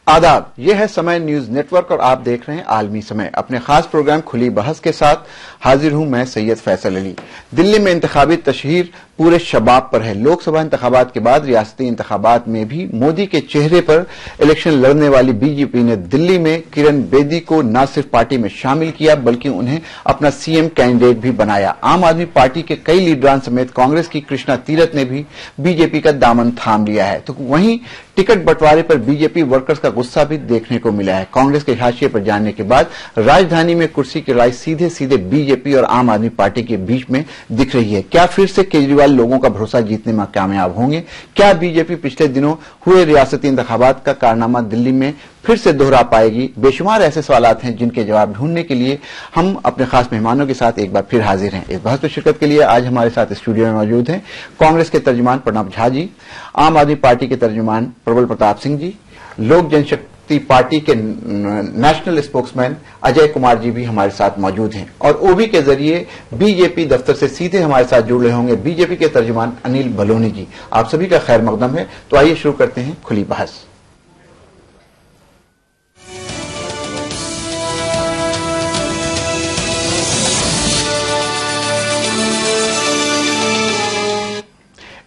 आदाब, यह है समय न्यूज नेटवर्क और आप देख रहे हैं आलमी समय। अपने खास प्रोग्राम खुली बहस के साथ हाजिर हूं मैं सैयद फैसल अली। दिल्ली में इंतखाबी तशहीर पूरे शबाब पर है। लोकसभा इंतखाबात के बाद रियासती इंतखाबात में भी मोदी के चेहरे पर इलेक्शन लड़ने वाली बीजेपी ने दिल्ली में किरण बेदी को न सिर्फ पार्टी में शामिल किया बल्कि उन्हें अपना सीएम कैंडिडेट भी बनाया। आम आदमी पार्टी के कई लीडरान समेत कांग्रेस की कृष्णा तीरथ ने भी बीजेपी का दामन थाम लिया है। तो वहीं टिकट बंटवारे पर बीजेपी वर्कर्स का गुस्सा भी देखने को मिला है। कांग्रेस के हाशिए पर जाने के बाद राजधानी में कुर्सी की लड़ाई सीधे सीधे बीजेपी और आम आदमी पार्टी के बीच में दिख रही है। क्या फिर से केजरीवाल लोगों का भरोसा जीतने में कामयाब होंगे? क्या बीजेपी पिछले दिनों हुए रियासती इंतखाबात का कारनामा दिल्ली में फिर से दोहरा पाएगी? बेशुमार ऐसे सवालात हैं जिनके जवाब ढूंढने के लिए हम अपने खास मेहमानों के साथ एक बार फिर हाजिर हैं। इस बहस में शिरकत के लिए आज हमारे साथ स्टूडियो में मौजूद हैं कांग्रेस के तर्जुमान प्रणब झा जी, आम आदमी पार्टी के तर्जुमान प्रबल प्रताप सिंह जी, लोक जनशक्ति पार्टी के नेशनल स्पोक्समैन अजय कुमार जी भी हमारे साथ मौजूद हैं और ओबी के जरिए बीजेपी दफ्तर से सीधे हमारे साथ जुड़ रहे होंगे बीजेपी के तर्जुमान अनिल बलोनी जी। आप सभी का खैर मकदम है। तो आइए शुरू करते हैं खुली बहस।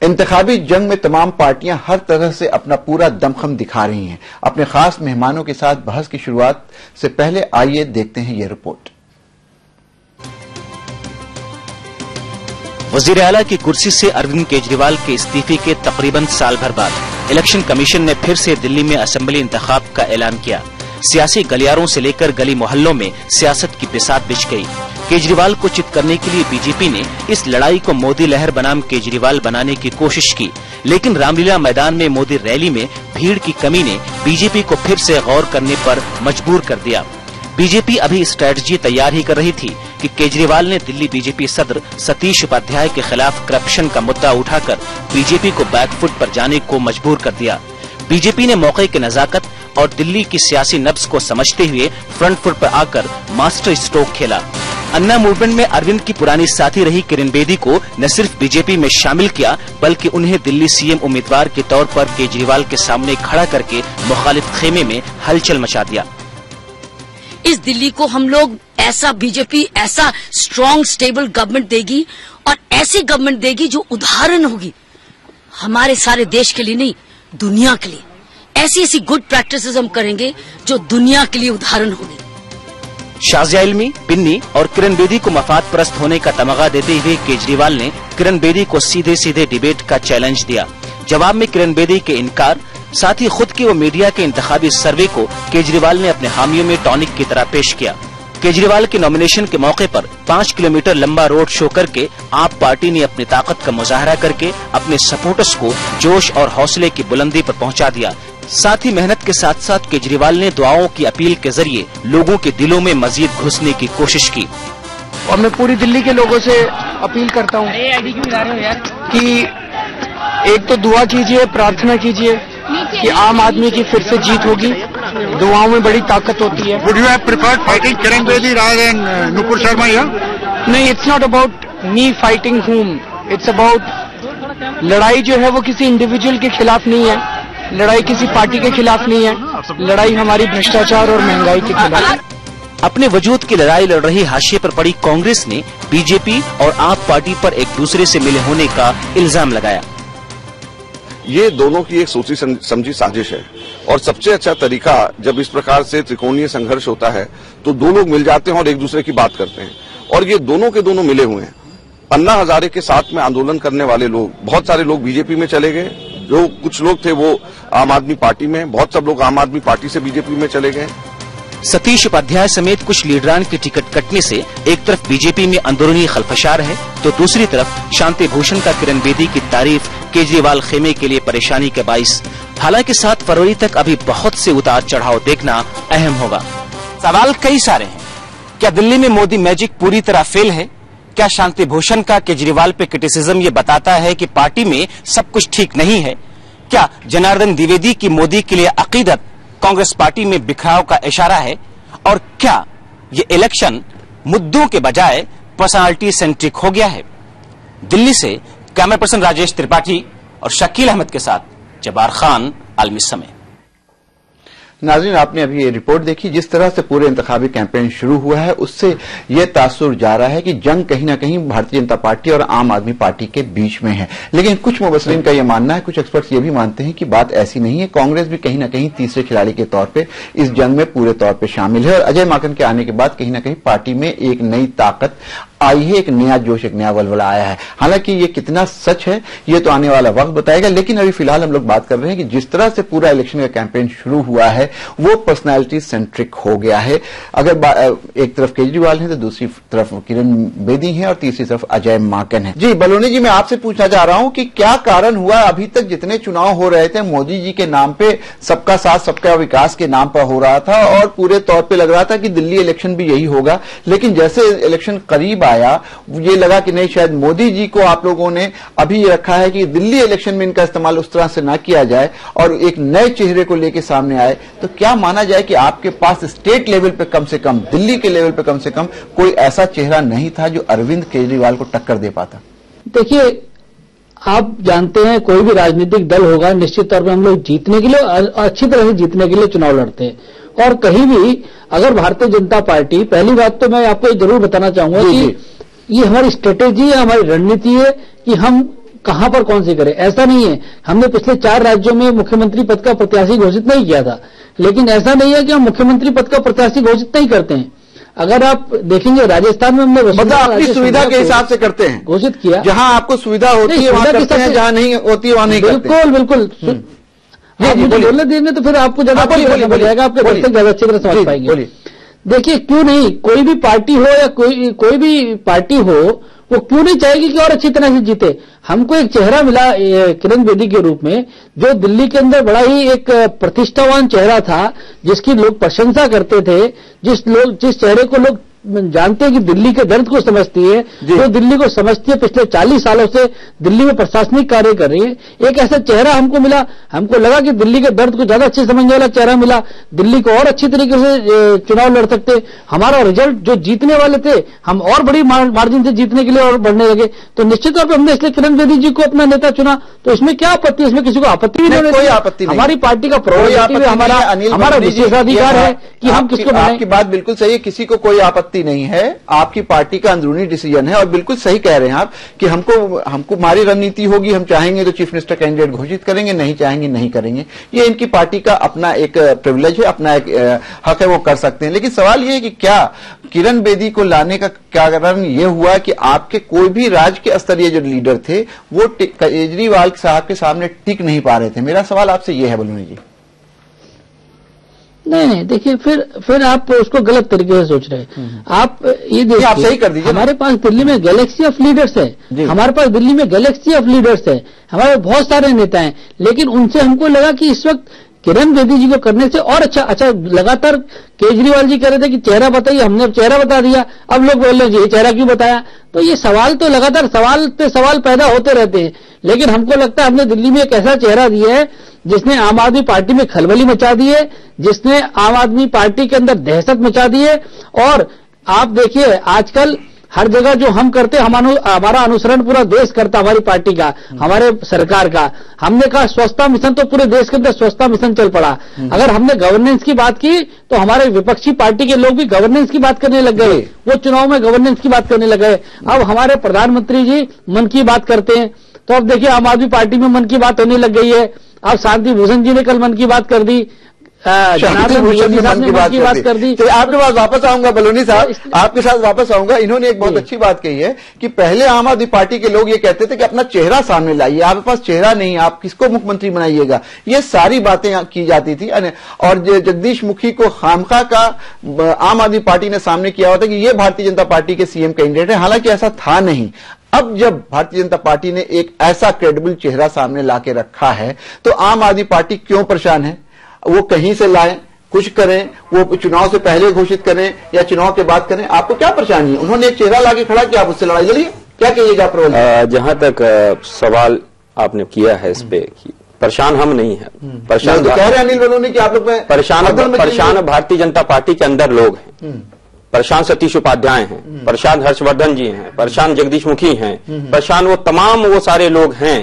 इंतखाबी जंग में तमाम पार्टियां हर तरह से अपना पूरा दमखम दिखा रही हैं। अपने खास मेहमानों के साथ बहस की शुरुआत से पहले आइए देखते हैं यह रिपोर्ट। वजीर आला की कुर्सी से अरविंद केजरीवाल के इस्तीफे के तकरीबन साल भर बाद इलेक्शन कमीशन ने फिर से दिल्ली में असेंबली इंतखाब का ऐलान किया। सियासी गलियारों से लेकर गली मोहल्लों में सियासत की बिसात बिछ गई। केजरीवाल को चित करने के लिए बीजेपी ने इस लड़ाई को मोदी लहर बनाम केजरीवाल बनाने की कोशिश की, लेकिन रामलीला मैदान में मोदी रैली में भीड़ की कमी ने बीजेपी को फिर से गौर करने पर मजबूर कर दिया। बीजेपी अभी स्ट्रेटजी तैयार ही कर रही थी कि केजरीवाल ने दिल्ली बीजेपी सदर सतीश उपाध्याय के खिलाफ करप्शन का मुद्दा उठाकर बीजेपी को बैकफुट पर जाने को मजबूर कर दिया। बीजेपी ने मौके की नजाकत और दिल्ली की सियासी नब्ज को समझते हुए फ्रंट फुट पर आकर मास्टर स्ट्रोक खेला। अन्ना मूवमेंट में अरविंद की पुरानी साथी रही किरण बेदी को न सिर्फ बीजेपी में शामिल किया बल्कि उन्हें दिल्ली सीएम उम्मीदवार के तौर पर केजरीवाल के सामने खड़ा करके मुखालिफ खेमे में हलचल मचा दिया। इस दिल्ली को हम लोग ऐसा बीजेपी ऐसा स्ट्रॉन्ग स्टेबल गवर्नमेंट देगी और ऐसी गवर्नमेंट देगी जो उदाहरण होगी हमारे सारे देश के लिए नहीं दुनिया के लिए। ऐसी ऐसी गुड प्रैक्टिसेस हम करेंगे जो दुनिया के लिए उदाहरण होगी। शाजिया इल्मी, बिन्नी और किरण बेदी को मफाद परस्त होने का तमगा देते हुए केजरीवाल ने किरण बेदी को सीधे सीधे डिबेट का चैलेंज दिया। जवाब में किरण बेदी के इनकार, साथ ही खुद के व मीडिया के इंतखाबी सर्वे को केजरीवाल ने अपने हामियों में टॉनिक की तरह पेश किया। केजरीवाल के नॉमिनेशन के मौके पर 5 किलोमीटर लंबा रोड शो करके आप पार्टी ने अपनी ताकत का मुजाहरा करके अपने सपोर्टर्स को जोश और हौसले की बुलंदी पर पहुंचा दिया। साथ ही मेहनत के साथ साथ केजरीवाल ने दुआओं की अपील के जरिए लोगों के दिलों में मजीद घुसने की कोशिश की। और मैं पूरी दिल्ली के लोगों से अपील करता हूँ कि एक तो दुआ कीजिए, प्रार्थना कीजिए कि आम आदमी की फिर से जीत होगी। दुआओं में बड़ी ताकत होती है। Would you have preferred fighting Kiran Bedi rather than Nupur Sharma here? नहीं, it's not about me fighting whom. It's about लड़ाई जो है वो किसी इंडिविजुअल के खिलाफ नहीं है, लड़ाई किसी पार्टी के खिलाफ नहीं है, लड़ाई हमारी भ्रष्टाचार और महंगाई के खिलाफ। अपने वजूद की लड़ाई लड़ रही हाशिए पर पड़ी कांग्रेस ने बीजेपी और आप पार्टी पर एक दूसरे से मिले होने का इल्जाम लगाया। ये दोनों की एक सोची समझी साजिश है और सबसे अच्छा तरीका जब इस प्रकार से त्रिकोणीय संघर्ष होता है तो दो लोग मिल जाते हैं और एक दूसरे की बात करते हैं और ये दोनों के दोनों मिले हुए हैं। अन्ना हजारे के साथ में आंदोलन करने वाले लोग, बहुत सारे लोग बीजेपी में चले गए, जो कुछ लोग थे वो आम आदमी पार्टी में, बहुत सब लोग आम आदमी पार्टी से बीजेपी में चले गए। सतीश उपाध्याय समेत कुछ लीडरान की टिकट कटने से एक तरफ बीजेपी में अंदरूनी खलफशार है तो दूसरी तरफ शांति भूषण का किरण बेदी की तारीफ केजरीवाल खेमे के लिए परेशानी के बाइस। हालांकि 7 फरवरी तक अभी बहुत से उतार चढ़ाव देखना अहम होगा। सवाल कई सारे हैं। क्या दिल्ली में मोदी मैजिक पूरी तरह फेल है? क्या शांति भूषण का केजरीवाल पे क्रिटिसिज्म ये बताता है कि पार्टी में सब कुछ ठीक नहीं है? क्या जनार्दन द्विवेदी की मोदी के लिए अकीदत कांग्रेस पार्टी में बिखराव का इशारा है? और क्या ये इलेक्शन मुद्दों के बजाय पर्सनालिटी सेंट्रिक हो गया है? दिल्ली से कैमरा पर्सन राजेश त्रिपाठी और शकील अहमद के साथ जबार खान, आलमी समय। नाज़रीन, आपने अभी ये रिपोर्ट देखी, जिस तरह से पूरे इंतखाबी कैंपेन शुरू हुआ है उससे यह तासुर जा रहा है कि जंग कहीं ना कहीं भारतीय जनता पार्टी और आम आदमी पार्टी के बीच में है। लेकिन कुछ मुबसरीन का यह मानना है, कुछ एक्सपर्ट्स ये भी मानते हैं कि बात ऐसी नहीं है। कांग्रेस भी कहीं ना कहीं तीसरे खिलाड़ी के तौर पर इस जंग में पूरे तौर पर शामिल है और अजय माकन के आने के बाद कहीं ना कहीं पार्टी में एक नई ताकत आई है, एक नया जोश, एक नया वलवला आया है। हालांकि ये कितना सच है ये तो आने वाला वक्त बताएगा, लेकिन अभी फिलहाल हम लोग बात कर रहे हैं कि जिस तरह से पूरा इलेक्शन का कैंपेन शुरू हुआ है वो पर्सनालिटी सेंट्रिक हो गया है। अगर एक तरफ केजरीवाल है तो दूसरी तरफ किरण बेदी है और तीसरी तरफ अजय माकन है। जी बलूनी जी, मैं आपसे पूछना चाह रहा हूं कि क्या कारण हुआ, अभी तक जितने चुनाव हो रहे थे मोदी जी के नाम पे, सबका साथ सबका विकास के नाम पर हो रहा था और पूरे तौर पर लग रहा था कि दिल्ली इलेक्शन भी यही होगा, लेकिन जैसे इलेक्शन करीब आया ये लगा कि नहीं, शायद मोदी जी को आप लोगों ने अभी ये रखा है कि दिल्ली इलेक्शन में इनका इस्तेमाल उस तरह से ना किया जाए और एक नए चेहरे को लेकर सामने आए। तो क्या माना जाए कि आपके पास स्टेट लेवल पे कम से कम, दिल्ली के लेवल पे कम से कम कोई ऐसा चेहरा नहीं था जो अरविंद केजरीवाल को टक्कर दे पाता? देखिए, आप जानते हैं कोई भी राजनीतिक दल होगा, निश्चित तौर पर हम लोग जीतने के लिए, अच्छी तरह से जीतने के लिए चुनाव लड़ते हैं। और कहीं भी अगर भारतीय जनता पार्टी, पहली बात तो मैं आपको जरूर बताना चाहूंगा कि ये हमारी स्ट्रेटेजी है, हमारी रणनीति है कि हम कहां पर कौन सी करें। ऐसा नहीं है, हमने पिछले 4 राज्यों में मुख्यमंत्री पद का प्रत्याशी घोषित नहीं किया था, लेकिन ऐसा नहीं है कि हम मुख्यमंत्री पद का प्रत्याशी घोषित नहीं करते हैं। अगर आप देखेंगे राजस्थान में हमने मतलब अपनी सुविधा के हिसाब से करते हैं, घोषित किया। जहां आपको सुविधा होती है वहां करते हैं, जहां नहीं होती है वहां नहीं करते। बिल्कुल बिल्कुल। आप मुझे बोलने देंगे तो फिर आपको ज्यादा समझ जाएगा, आपके दर्शक ज्यादा अच्छी तरह समझ पाएंगे। देखिए, क्यों नहीं, कोई भी पार्टी हो या कोई भी पार्टी हो, वो क्यों नहीं चाहेगी कि और अच्छी तरह से जीते। हमको एक चेहरा मिला किरण बेदी के रूप में, जो दिल्ली के अंदर बड़ा ही एक प्रतिष्ठावान चेहरा था, जिसकी लोग प्रशंसा करते थे, जिस चेहरे को लोग जानते हैं कि दिल्ली के दर्द को समझती है, जो दिल्ली को समझती है, पिछले 40 सालों से दिल्ली में प्रशासनिक कार्य कर रही है। एक ऐसा चेहरा हमको मिला, हमको लगा कि दिल्ली के दर्द को ज्यादा अच्छे समझने वाला चेहरा मिला, दिल्ली को और अच्छी तरीके से चुनाव लड़ सकते। हमारा रिजल्ट जो जीतने वाले थे, हम और बड़ी मार्जिन से जीतने के लिए और बढ़ने लगे। तो निश्चित तौर पर हमने इसलिए किरण बेदी जी को अपना नेता चुना। तो इसमें क्या आपत्ति, इसमें किसी को आपत्ति भी नहीं, कोई आपत्ति नहीं। हमारी पार्टी का प्रोग्राम, हमारा विशेषाधिकार है कि हम किसको बनाएं। आपकी बात बिल्कुल सही है, किसी को कोई आपत्ति नहीं है, आपकी पार्टी का अंदरूनी डिसीजन है और बिल्कुल सही कह रहे हैं आप कि हमको हमारी रणनीति होगी, हम चाहेंगे तो चीफ मिनिस्टर कैंडिडेट घोषित करेंगे, नहीं चाहेंगे नहीं करेंगे। ये इनकी पार्टी का अपना एक प्रिविलेज है, अपना एक हक है, वो कर सकते हैं। लेकिन सवाल ये है कि क्या किरण बेदी को लाने का क्या कारण ये हुआ कि आपके कोई भी राज्य के स्तरीय जो लीडर थे वो केजरीवाल साहब के सामने टिक नहीं पा रहे थे? मेरा सवाल आपसे ये है बलूनी जी। नहीं, देखिए, फिर आप उसको गलत तरीके से सोच रहे हैं। आप ये देखिए, आप सही कर दीजिए। हमारे पास दिल्ली में गैलेक्सी ऑफ लीडर्स है, हमारे पास दिल्ली में गैलेक्सी ऑफ लीडर्स है, हमारे बहुत सारे नेता हैं, लेकिन उनसे हमको लगा कि इस वक्त किरण बेदी जी को करने से और अच्छा लगातार केजरीवाल जी कह रहे थे कि चेहरा बताइए, हमने अब चेहरा बता दिया, अब लोग बोल रहे हैं ये चेहरा क्यों बताया। तो ये सवाल तो लगातार सवाल पे सवाल पैदा होते रहते हैं, लेकिन हमको लगता है हमने दिल्ली में एक ऐसा चेहरा दिया है जिसने आम आदमी पार्टी में खलबली मचा दी है, जिसने आम आदमी पार्टी के अंदर दहशत मचा दी है। और आप देखिए, आजकल हर जगह जो हम करते, हमारा अनुसरण पूरा देश करता, हमारी पार्टी का, हमारे सरकार का। हमने कहा स्वच्छता मिशन, तो पूरे देश के अंदर स्वच्छता मिशन चल पड़ा। अगर हमने गवर्नेंस की बात की तो हमारे विपक्षी पार्टी के लोग भी गवर्नेंस की बात करने लग गए, वो चुनाव में गवर्नेंस की बात करने लग गए। अब हमारे प्रधानमंत्री जी मन की बात करते हैं, तो अब देखिए आम आदमी पार्टी में मन की बात होने लग गई है। अब शांति भूषण जी ने कल मन की बात कर दी, जनार्दन भूषण जी मन की बात कर दी। तो आपके पास वापस आऊंगा बलूनी साहब, आपके साथ वापस आऊंगा। इन्होंने एक बहुत अच्छी बात कही है कि पहले आम आदमी पार्टी के लोग ये कहते थे कि अपना चेहरा सामने लाइए, आपके पास चेहरा नहीं, आप किसको मुख्यमंत्री बनाइएगा, ये सारी बातें की जाती थी। और जगदीश मुखी को खामखा का आम आदमी पार्टी ने सामने किया होता कि ये भारतीय जनता पार्टी के सीएम कैंडिडेट है, हालांकि ऐसा था नहीं। अब जब भारतीय जनता पार्टी ने एक ऐसा क्रेडिबल चेहरा सामने लाके रखा है तो आम आदमी पार्टी क्यों परेशान है? वो कहीं से लाएं, कुछ करें, वो चुनाव से पहले घोषित करें या चुनाव के बाद करें, आपको क्या परेशानी है? उन्होंने एक चेहरा लाके खड़ा किया, आप उससे लड़ाई लड़िए, क्या कहिएगा? जहां तक सवाल आपने किया है इस पे, परेशान हम नहीं है, परेशान तो कह रहे हैं अनिल बलूनी कि आप लोग परेशान भारतीय जनता पार्टी के अंदर लोग हैं। परेशान सतीश उपाध्याय हैं, परेशान हर्षवर्धन जी हैं, परेशान जगदीश मुखी हैं, परेशान वो तमाम वो सारे लोग हैं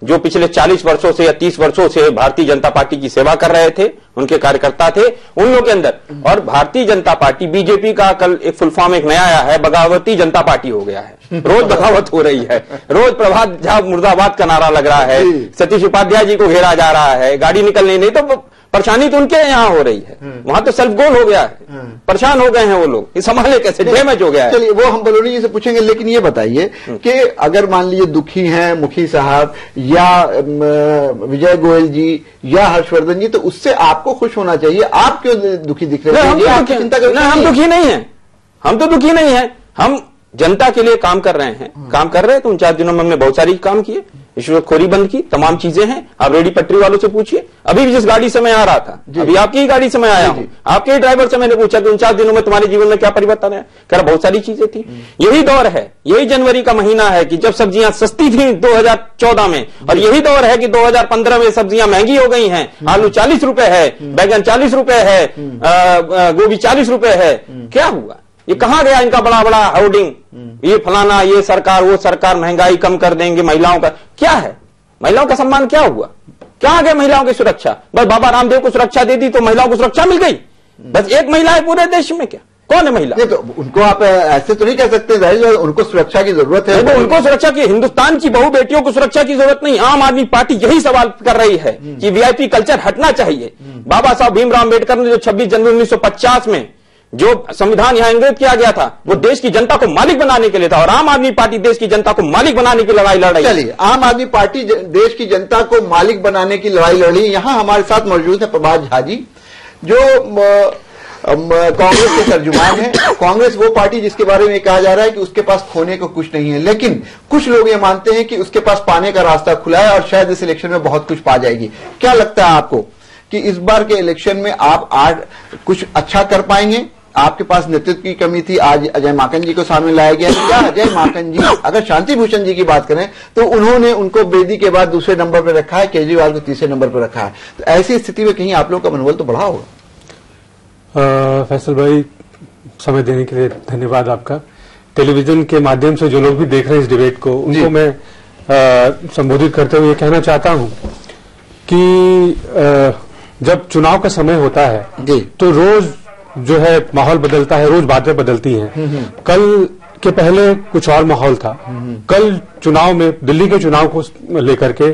जो पिछले 40 वर्षों से या 30 वर्षों से भारतीय जनता पार्टी की सेवा कर रहे थे, उनके कार्यकर्ता थे, उन लोगों के अंदर। और भारतीय जनता पार्टी, बीजेपी का कल एक फुल फॉर्म एक नया आया है, बगावती जनता पार्टी हो गया है। रोज बगावत हो रही है, रोज प्रभात झा मुर्दाबाद का नारा लग रहा है, सतीश उपाध्याय जी को घेरा जा रहा है, गाड़ी निकलनी नहीं। तो परेशानी तो उनके यहाँ हो रही है, वहां तो सेल्फ गोल हो गया है, परेशान हो गए हैं वो लोग, ये संभाले कैसे, डैमेज हो गया है। चलिए वो हम बलूनी जी से पूछेंगे, लेकिन ये बताइए कि अगर मान लीजिए दुखी हैं मुखी साहब या विजय गोयल जी या हर्षवर्धन जी, तो उससे आपको खुश होना चाहिए। आप क्यों दुखी दिख रहे हैं? हम दुखी नहीं है, हम तो दुखी नहीं है, हम जनता के लिए काम कर रहे हैं, काम कर रहे हैं। तो 4 दिनों में हमने बहुत सारी काम किए, रिश्वतखोरी बंद की, तमाम चीजें हैं। आप रेडी पटरी वालों से पूछिए, अभी भी जिस गाड़ी से मैं आ रहा था, अभी आपकी ही गाड़ी से मैं आया हूं, आपके ही ड्राइवर से मैंने पूछा कि 4 दिनों में तुम्हारे जीवन में क्या परिवर्तन है? कह रहा बहुत सारी चीजें थी। यही दौर है, यही जनवरी का महीना है कि जब सब्जियां सस्ती थी 2014 में, और यही दौर है कि 2015 में सब्जियां महंगी हो गई हैं। आलू 40 रुपए है, बैगन 40 रुपए है, गोभी 40 रुपए है। क्या हुआ? ये कहां गया इनका बड़ा बड़ा होर्डिंग, ये फलाना, ये सरकार, वो सरकार, महंगाई कम कर देंगे, महिलाओं का क्या है? महिलाओं का सम्मान क्या हुआ? क्या गया महिलाओं की सुरक्षा? बस बाबा रामदेव को सुरक्षा दे दी तो महिलाओं को सुरक्षा मिल गई। बस एक महिला है पूरे देश में, क्या कौन है महिला? नहीं, तो उनको आप ऐसे तो नहीं कह सकते, जाहिर है उनको सुरक्षा की जरूरत है। उनको सुरक्षा की, हिंदुस्तान की बहु बेटियों को सुरक्षा की जरूरत नहीं। आम आदमी पार्टी यही सवाल कर रही है कि वीआईपी कल्चर हटना चाहिए। बाबा साहब भीमराव अम्बेडकर ने जो 26 जनवरी 1950 में जो संविधान यहां इंगित किया गया था, वो देश की जनता को मालिक बनाने के लिए था, और आम आदमी पार्टी देश की जनता को मालिक बनाने की लड़ाई लड़ रही है। चलिए, आम आदमी पार्टी देश की जनता को मालिक बनाने की लड़ाई लड़ रही है। यहां हमारे साथ मौजूद है प्रभात झा जी, जो कांग्रेस के तर्जुमान है। कांग्रेस वो पार्टी जिसके बारे में कहा जा रहा है कि उसके पास खोने को कुछ नहीं है, लेकिन कुछ लोग ये मानते हैं कि उसके पास पाने का रास्ता खुला है और शायद इस इलेक्शन में बहुत कुछ पा जाएगी। क्या लगता है आपको कि इस बार के इलेक्शन में आप आज कुछ अच्छा कर पाएंगे? आपके पास नेतृत्व की कमी थी, आज अजय माकन जी को सामने लाया गया। क्या अजय माकन जी, अगर शांति भूषण जी की बात करें तो उन्होंने उनको बेदी के बाद दूसरे नंबर पर रखा है, केजरीवाल को तीसरे नंबर पर रखा है, तो ऐसी स्थिति में कहीं आप लोग का मनोबल तो बढ़ा होगा। फैसल भाई, समय देने के लिए धन्यवाद आपका। टेलीविजन के माध्यम से जो लोग भी देख रहे हैं इस डिबेट को, उनको मैं संबोधित करते हुए कहना चाहता हूं कि जब चुनाव का समय होता है तो रोज जो है माहौल बदलता है, रोज बातें बदलती हैं। कल के पहले कुछ और माहौल था। कल चुनाव में, दिल्ली के चुनाव को लेकर के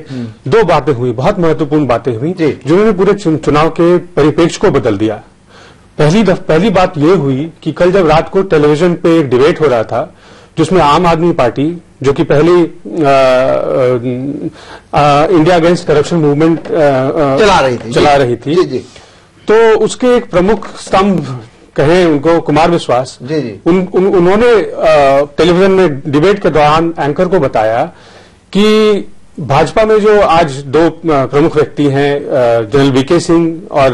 2 बातें हुई, बहुत महत्वपूर्ण बातें हुई, जिन्होंने पूरे चुनाव के परिप्रेक्ष्य को बदल दिया। पहली बात यह हुई कि कल जब रात को टेलीविजन पे एक डिबेट हो रहा था, जिसमें आम आदमी पार्टी, जो कि पहली इंडिया अगेंस्ट करप्शन मूवमेंट चला रही थी, तो उसके एक प्रमुख स्तंभ कहें उनको कुमार विश्वास, उन्होंने टेलीविजन में डिबेट के दौरान एंकर को बताया कि भाजपा में जो आज 2 प्रमुख व्यक्ति हैं, जनरल वीके सिंह और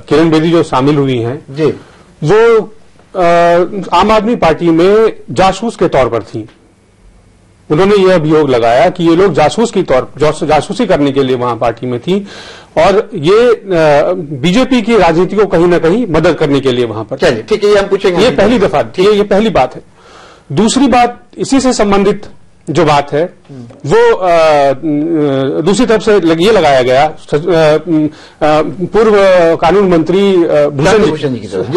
किरण बेदी जो शामिल हुई हैं, वो आम आदमी पार्टी में जासूस के तौर पर थी। उन्होंने यह अभियोग लगाया कि ये लोग जासूसी करने के लिए वहां पार्टी में थी और ये बीजेपी की राजनीति को कहीं ना कहीं मदद करने के लिए वहां पर। चलिए ठीक है, ये हम पूछेंगे। ये पहली दफा, ये पहली बात है। दूसरी बात, इसी से संबंधित जो बात है वो दूसरी तरफ से ये लगाया गया पूर्व कानून मंत्री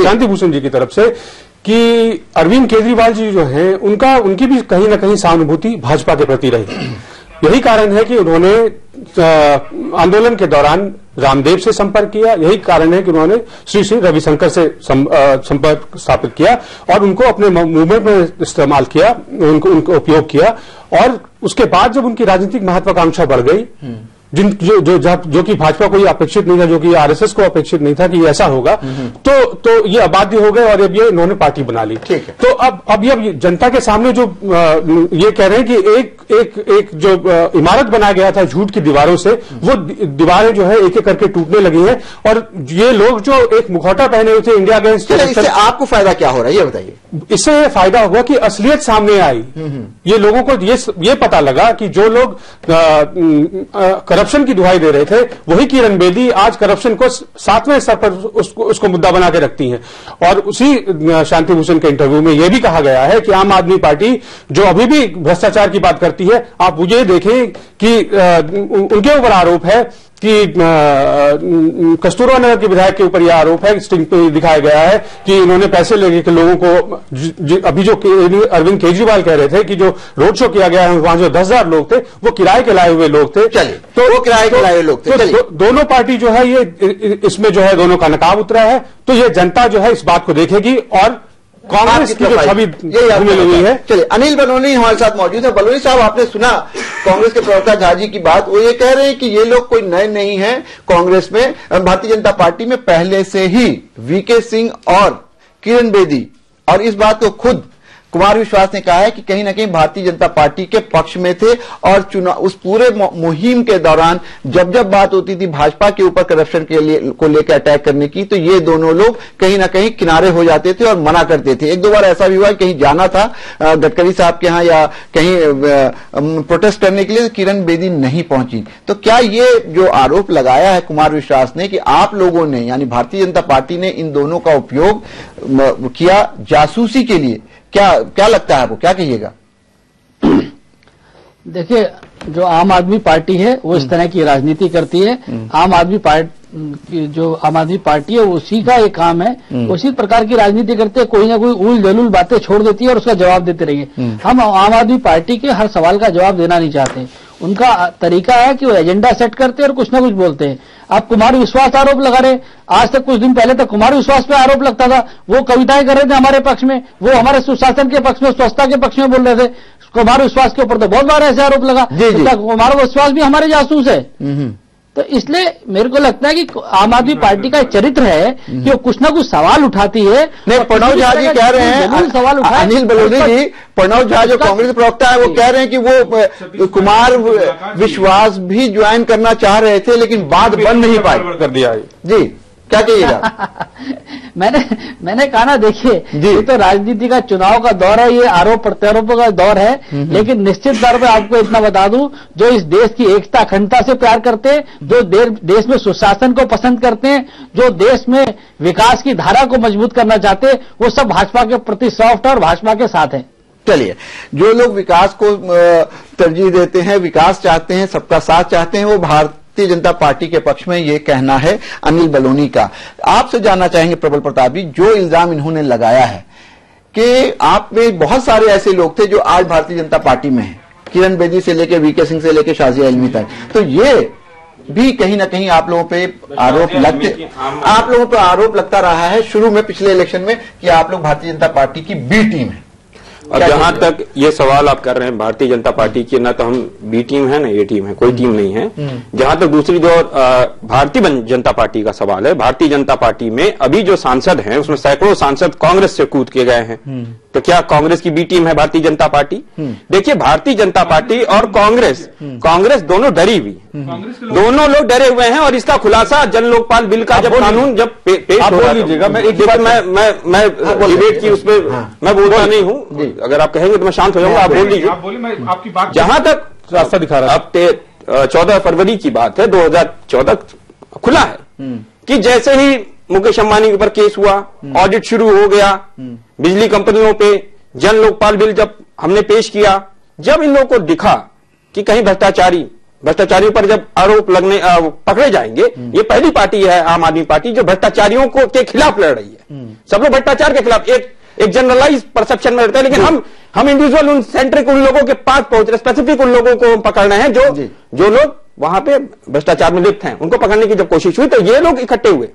शांति भूषण जी की तरफ से कि अरविंद केजरीवाल जी जो हैं उनकी भी कहीं ना कहीं सहानुभूति भाजपा के प्रति रही। यही कारण है कि उन्होंने आंदोलन के दौरान रामदेव से संपर्क किया। यही कारण है कि उन्होंने श्री रविशंकर से संपर्क स्थापित किया और उनको अपने मूवमेंट में इस्तेमाल किया, उनको उपयोग किया। और उसके बाद जब उनकी राजनीतिक महत्वाकांक्षा बढ़ गई, जो कि भाजपा को ये अपेक्षित नहीं था, जो कि आरएसएस को अपेक्षित नहीं था कि ऐसा होगा, तो ये अबाध्य हो गए और अब ये इन्होंने पार्टी बना ली। ठीक है। तो अब ये जनता के सामने जो ये कह रहे हैं कि एक जो इमारत बनाया गया था झूठ की दीवारों से, वो दीवारें जो है एक एक करके टूटने लगी हैं और ये लोग जो एक मुखौटा पहने हुए थे इंडिया अगेंस्ट, इससे आपको फायदा क्या हो रहा है ये बताइए। इससे फायदा हुआ कि असलियत सामने आई। ये लोगों को ये पता लगा कि जो लोग करप्शन की दुहाई दे रहे थे, वही किरण बेदी आज करप्शन को 7वें स्तर पर उसको मुद्दा बना के रखती हैं। और उसी शांति भूषण के इंटरव्यू में यह भी कहा गया है कि आम आदमी पार्टी जो अभी भी भ्रष्टाचार की बात करती है, आप मुझे देखें कि उनके ऊपर आरोप है कि कस्तूरबा नगर के विधायक के ऊपर यह आरोप है, स्टिंग पे दिखाया गया है कि इन्होंने पैसे लेके के लोगों को, अभी जो अरविंद केजरीवाल कह रहे थे कि जो रोड शो किया गया है वहां जो 10,000 लोग थे वो किराए के लाए हुए लोग थे। चलिए, तो वो किराए के लाए हुए लोग थे। दोनों पार्टी जो है ये इसमें जो है दोनों का नकाब उतरा है, तो ये जनता जो है इस बात को देखेगी और कांग्रेस की जो छवि हुई है। चलिए, अनिल बलूनी हमारे साथ मौजूद है। बलूनी साहब, आपने सुना कांग्रेस के प्रवक्ता झा जी की बात। वो ये कह रहे हैं कि ये लोग कोई नए नहीं है कांग्रेस में, भारतीय जनता पार्टी में पहले से ही वीके सिंह और किरण बेदी, और इस बात को खुद कुमार विश्वास ने कहा है कि कहीं ना कहीं भारतीय जनता पार्टी के पक्ष में थे और चुनाव उस पूरे मुहिम के दौरान जब जब बात होती थी भाजपा के ऊपर करप्शन के लिए को लेकर अटैक करने की, तो ये दोनों लोग कहीं ना कहीं किनारे हो जाते थे और मना करते थे। एक दो बार ऐसा भी हुआ कहीं जाना था गडकरी साहब के यहां या कहीं प्रोटेस्ट करने के लिए, किरण बेदी नहीं पहुंची। तो क्या ये जो आरोप लगाया है कुमार विश्वास ने कि आप लोगों ने यानी भारतीय जनता पार्टी ने इन दोनों का उपयोग किया जासूसी के लिए, क्या लगता है आपको, क्या कहिएगा? देखिए, जो आम आदमी पार्टी है वो इस तरह की राजनीति करती है। आम आदमी पार्टी है उसी का एक काम है, उसी प्रकार की राजनीति करते हैं, कोई ना कोई उल जलूल बातें छोड़ देती है और उसका जवाब देते रहिए। हम आम आदमी पार्टी के हर सवाल का जवाब देना नहीं चाहते। उनका तरीका है कि वो एजेंडा सेट करते हैं और कुछ ना कुछ बोलते हैं। आप कुमार विश्वास आरोप लगा रहे, आज तक कुछ दिन पहले तक कुमार विश्वास पे आरोप लगता था, वो कविताएं कर रहे थे हमारे पक्ष में, वो हमारे सुशासन के पक्ष में, स्वच्छता के पक्ष में बोल रहे थे। कुमार विश्वास के ऊपर तो बहुत बार ऐसे आरोप लगा, कुमार विश्वास भी हमारे जासूस है। तो इसलिए मेरे को लगता है कि आम आदमी पार्टी का चरित्र है कि वो कुछ ना कुछ सवाल उठाती है। नहीं, प्रणव झा जी कह रहे हैं, सवाल उठाए अनिल बलूनी जी, प्रणव झा जो कांग्रेस प्रवक्ता है वो कह रहे हैं कि वो कुमार विश्वास भी ज्वाइन करना चाह रहे थे लेकिन बात बन नहीं पाई, कर दिया जी। क्या कहिएगा? मैंने कहा ना, देखिए ये तो राजनीति का चुनाव का दौर है, ये आरोप प्रत्यारोपों का दौर है, लेकिन निश्चित तौर पे आपको इतना बता दूं, जो इस देश की एकता अखंडता से प्यार करते हैं, जो देश में सुशासन को पसंद करते हैं, जो देश में विकास की धारा को मजबूत करना चाहते हैं, वो सब भाजपा के प्रति सॉफ्ट और भाजपा के साथ है। चलिए, जो लोग विकास को तरजीह देते हैं, विकास चाहते हैं, सबका साथ चाहते हैं, वो भारतीय जनता पार्टी के पक्ष में ये कहना है अनिल बलूनी का। आपसे जानना चाहेंगे प्रबल प्रताप जी, जो इल्जाम इन्होंने लगाया है कि आप में बहुत सारे ऐसे लोग थे जो आज भारतीय जनता पार्टी में हैं, किरण बेदी से लेकर वीके सिंह से लेकर शाजिया इल्मी तक, तो ये भी कहीं ना कहीं आप लोगों पे आरोप लगता रहा है शुरू में, पिछले इलेक्शन में, कि आप लोग भारतीय जनता पार्टी की बी टीम है। और जहां तक ये सवाल आप कर रहे हैं भारतीय जनता पार्टी की, ना तो हम बी टीम है ना ये टीम है, कोई टीम नहीं है। जहां तक दूसरी जो भारतीय जनता पार्टी का सवाल है, भारतीय जनता पार्टी में अभी जो सांसद हैं उसमें सैकड़ों सांसद कांग्रेस से कूद के गए हैं, तो क्या कांग्रेस की बी टीम है भारतीय जनता पार्टी? देखिए, भारतीय जनता पार्टी और कांग्रेस दोनों डरी हुई, दोनों लोग डरे हुए हैं। और इसका खुलासा जन लोकपाल बिल का जब कानून जब पेश हो रहा है, मैं डिबेट की उसमें मैं बोलता नहीं हूं, अगर आप कहेंगे तो मैं शांत हो जाऊंगा, आप बोल लीजिए। जहां तक रास्ता दिखा रहा है, अब 14 फरवरी की बात है, 2014 खुला है कि जैसे ही मुकेश अंबानी के ऊपर केस हुआ, ऑडिट शुरू हो गया, बिजली कंपनियों पे जन लोकपाल बिल जब हमने पेश किया, जब इन लोगों को दिखा कि कहीं भ्रष्टाचारियों पर जब आरोप लगने पकड़े जाएंगे, ये पहली पार्टी है आम आदमी पार्टी जो भ्रष्टाचारियों को के खिलाफ लड़ रही है। सब लोग भ्रष्टाचार के खिलाफ एक जनरलाइज परसेप्शन में रहता है, लेकिन हम इंडिविजुअल उन सेंट्रिक उन लोगों के पास पहुंच रहे, स्पेसिफिक उन लोगों को पकड़ रहे हैं जो लोग वहां पे भ्रष्टाचार में लिप्त हैं। उनको पकड़ने की जब कोशिश हुई तो ये लोग इकट्ठे हुए,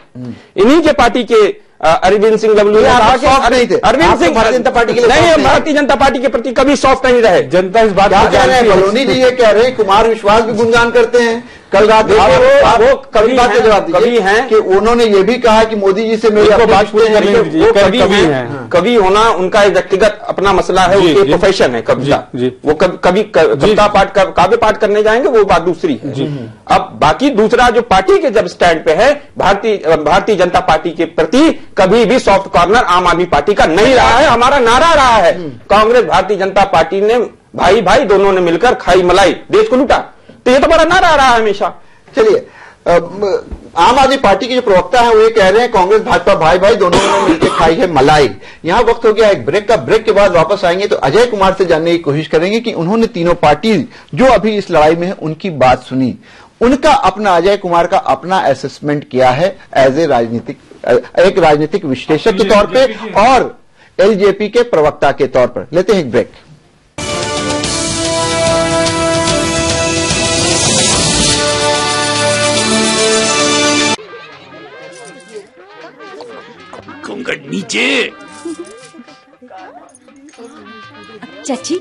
इन्हीं के पार्टी के अरविंद सिंह लवलू ने कहा कि अरविंद सिंह भारतीय जनता पार्टी के लिए नहीं, भारतीय जनता पार्टी के प्रति कभी सॉफ्ट नहीं रहे। जनता इस बात को कह रहे हैं, बलूनी जी ये कह रहे हैं, कुमार विश्वास भी गुणगान करते हैं। कल रात वो कभी बात का जवाब कभी हैं कि उन्होंने ये भी कहा कि मोदी जी से मेरी बात कभी होना उनका एक व्यक्तिगत अपना मसला है, उसके प्रोफेशन है कविता, वो कभी कविता पाठ काव्य पाठ करने जाएंगे, वो बात दूसरी है। अब बाकी दूसरा जो पार्टी के जब स्टैंड पे है, भारतीय जनता पार्टी के प्रति कभी भी सॉफ्ट कॉर्नर आम आदमी पार्टी का नहीं रहा है। हमारा नारा रहा है, कांग्रेस भारतीय जनता पार्टी ने भाई दोनों ने मिलकर खाई मलाई देश को लूटा। तो ये तो बड़ा नारा रहा है हमेशा। चलिए, आम आदमी पार्टी के जो प्रवक्ता है वो ये कह रहे हैं कांग्रेस भाजपा भाई भाई दोनों ने मिलकर खाई है मलाई। यहां वक्त हो गया एक ब्रेक का। ब्रेक के बाद वापस आएंगे तो अजय कुमार से जानने की कोशिश करेंगे कि उन्होंने तीनों पार्टी जो अभी इस लड़ाई में है उनकी बात सुनी, उनका अपना अजय कुमार का अपना असेसमेंट किया है एज ए एक राजनीतिक विश्लेषक के तौर पे और एलजेपी के प्रवक्ता के तौर पर। लेते हैं एक ब्रेक। घूंघट नीचे। चाची,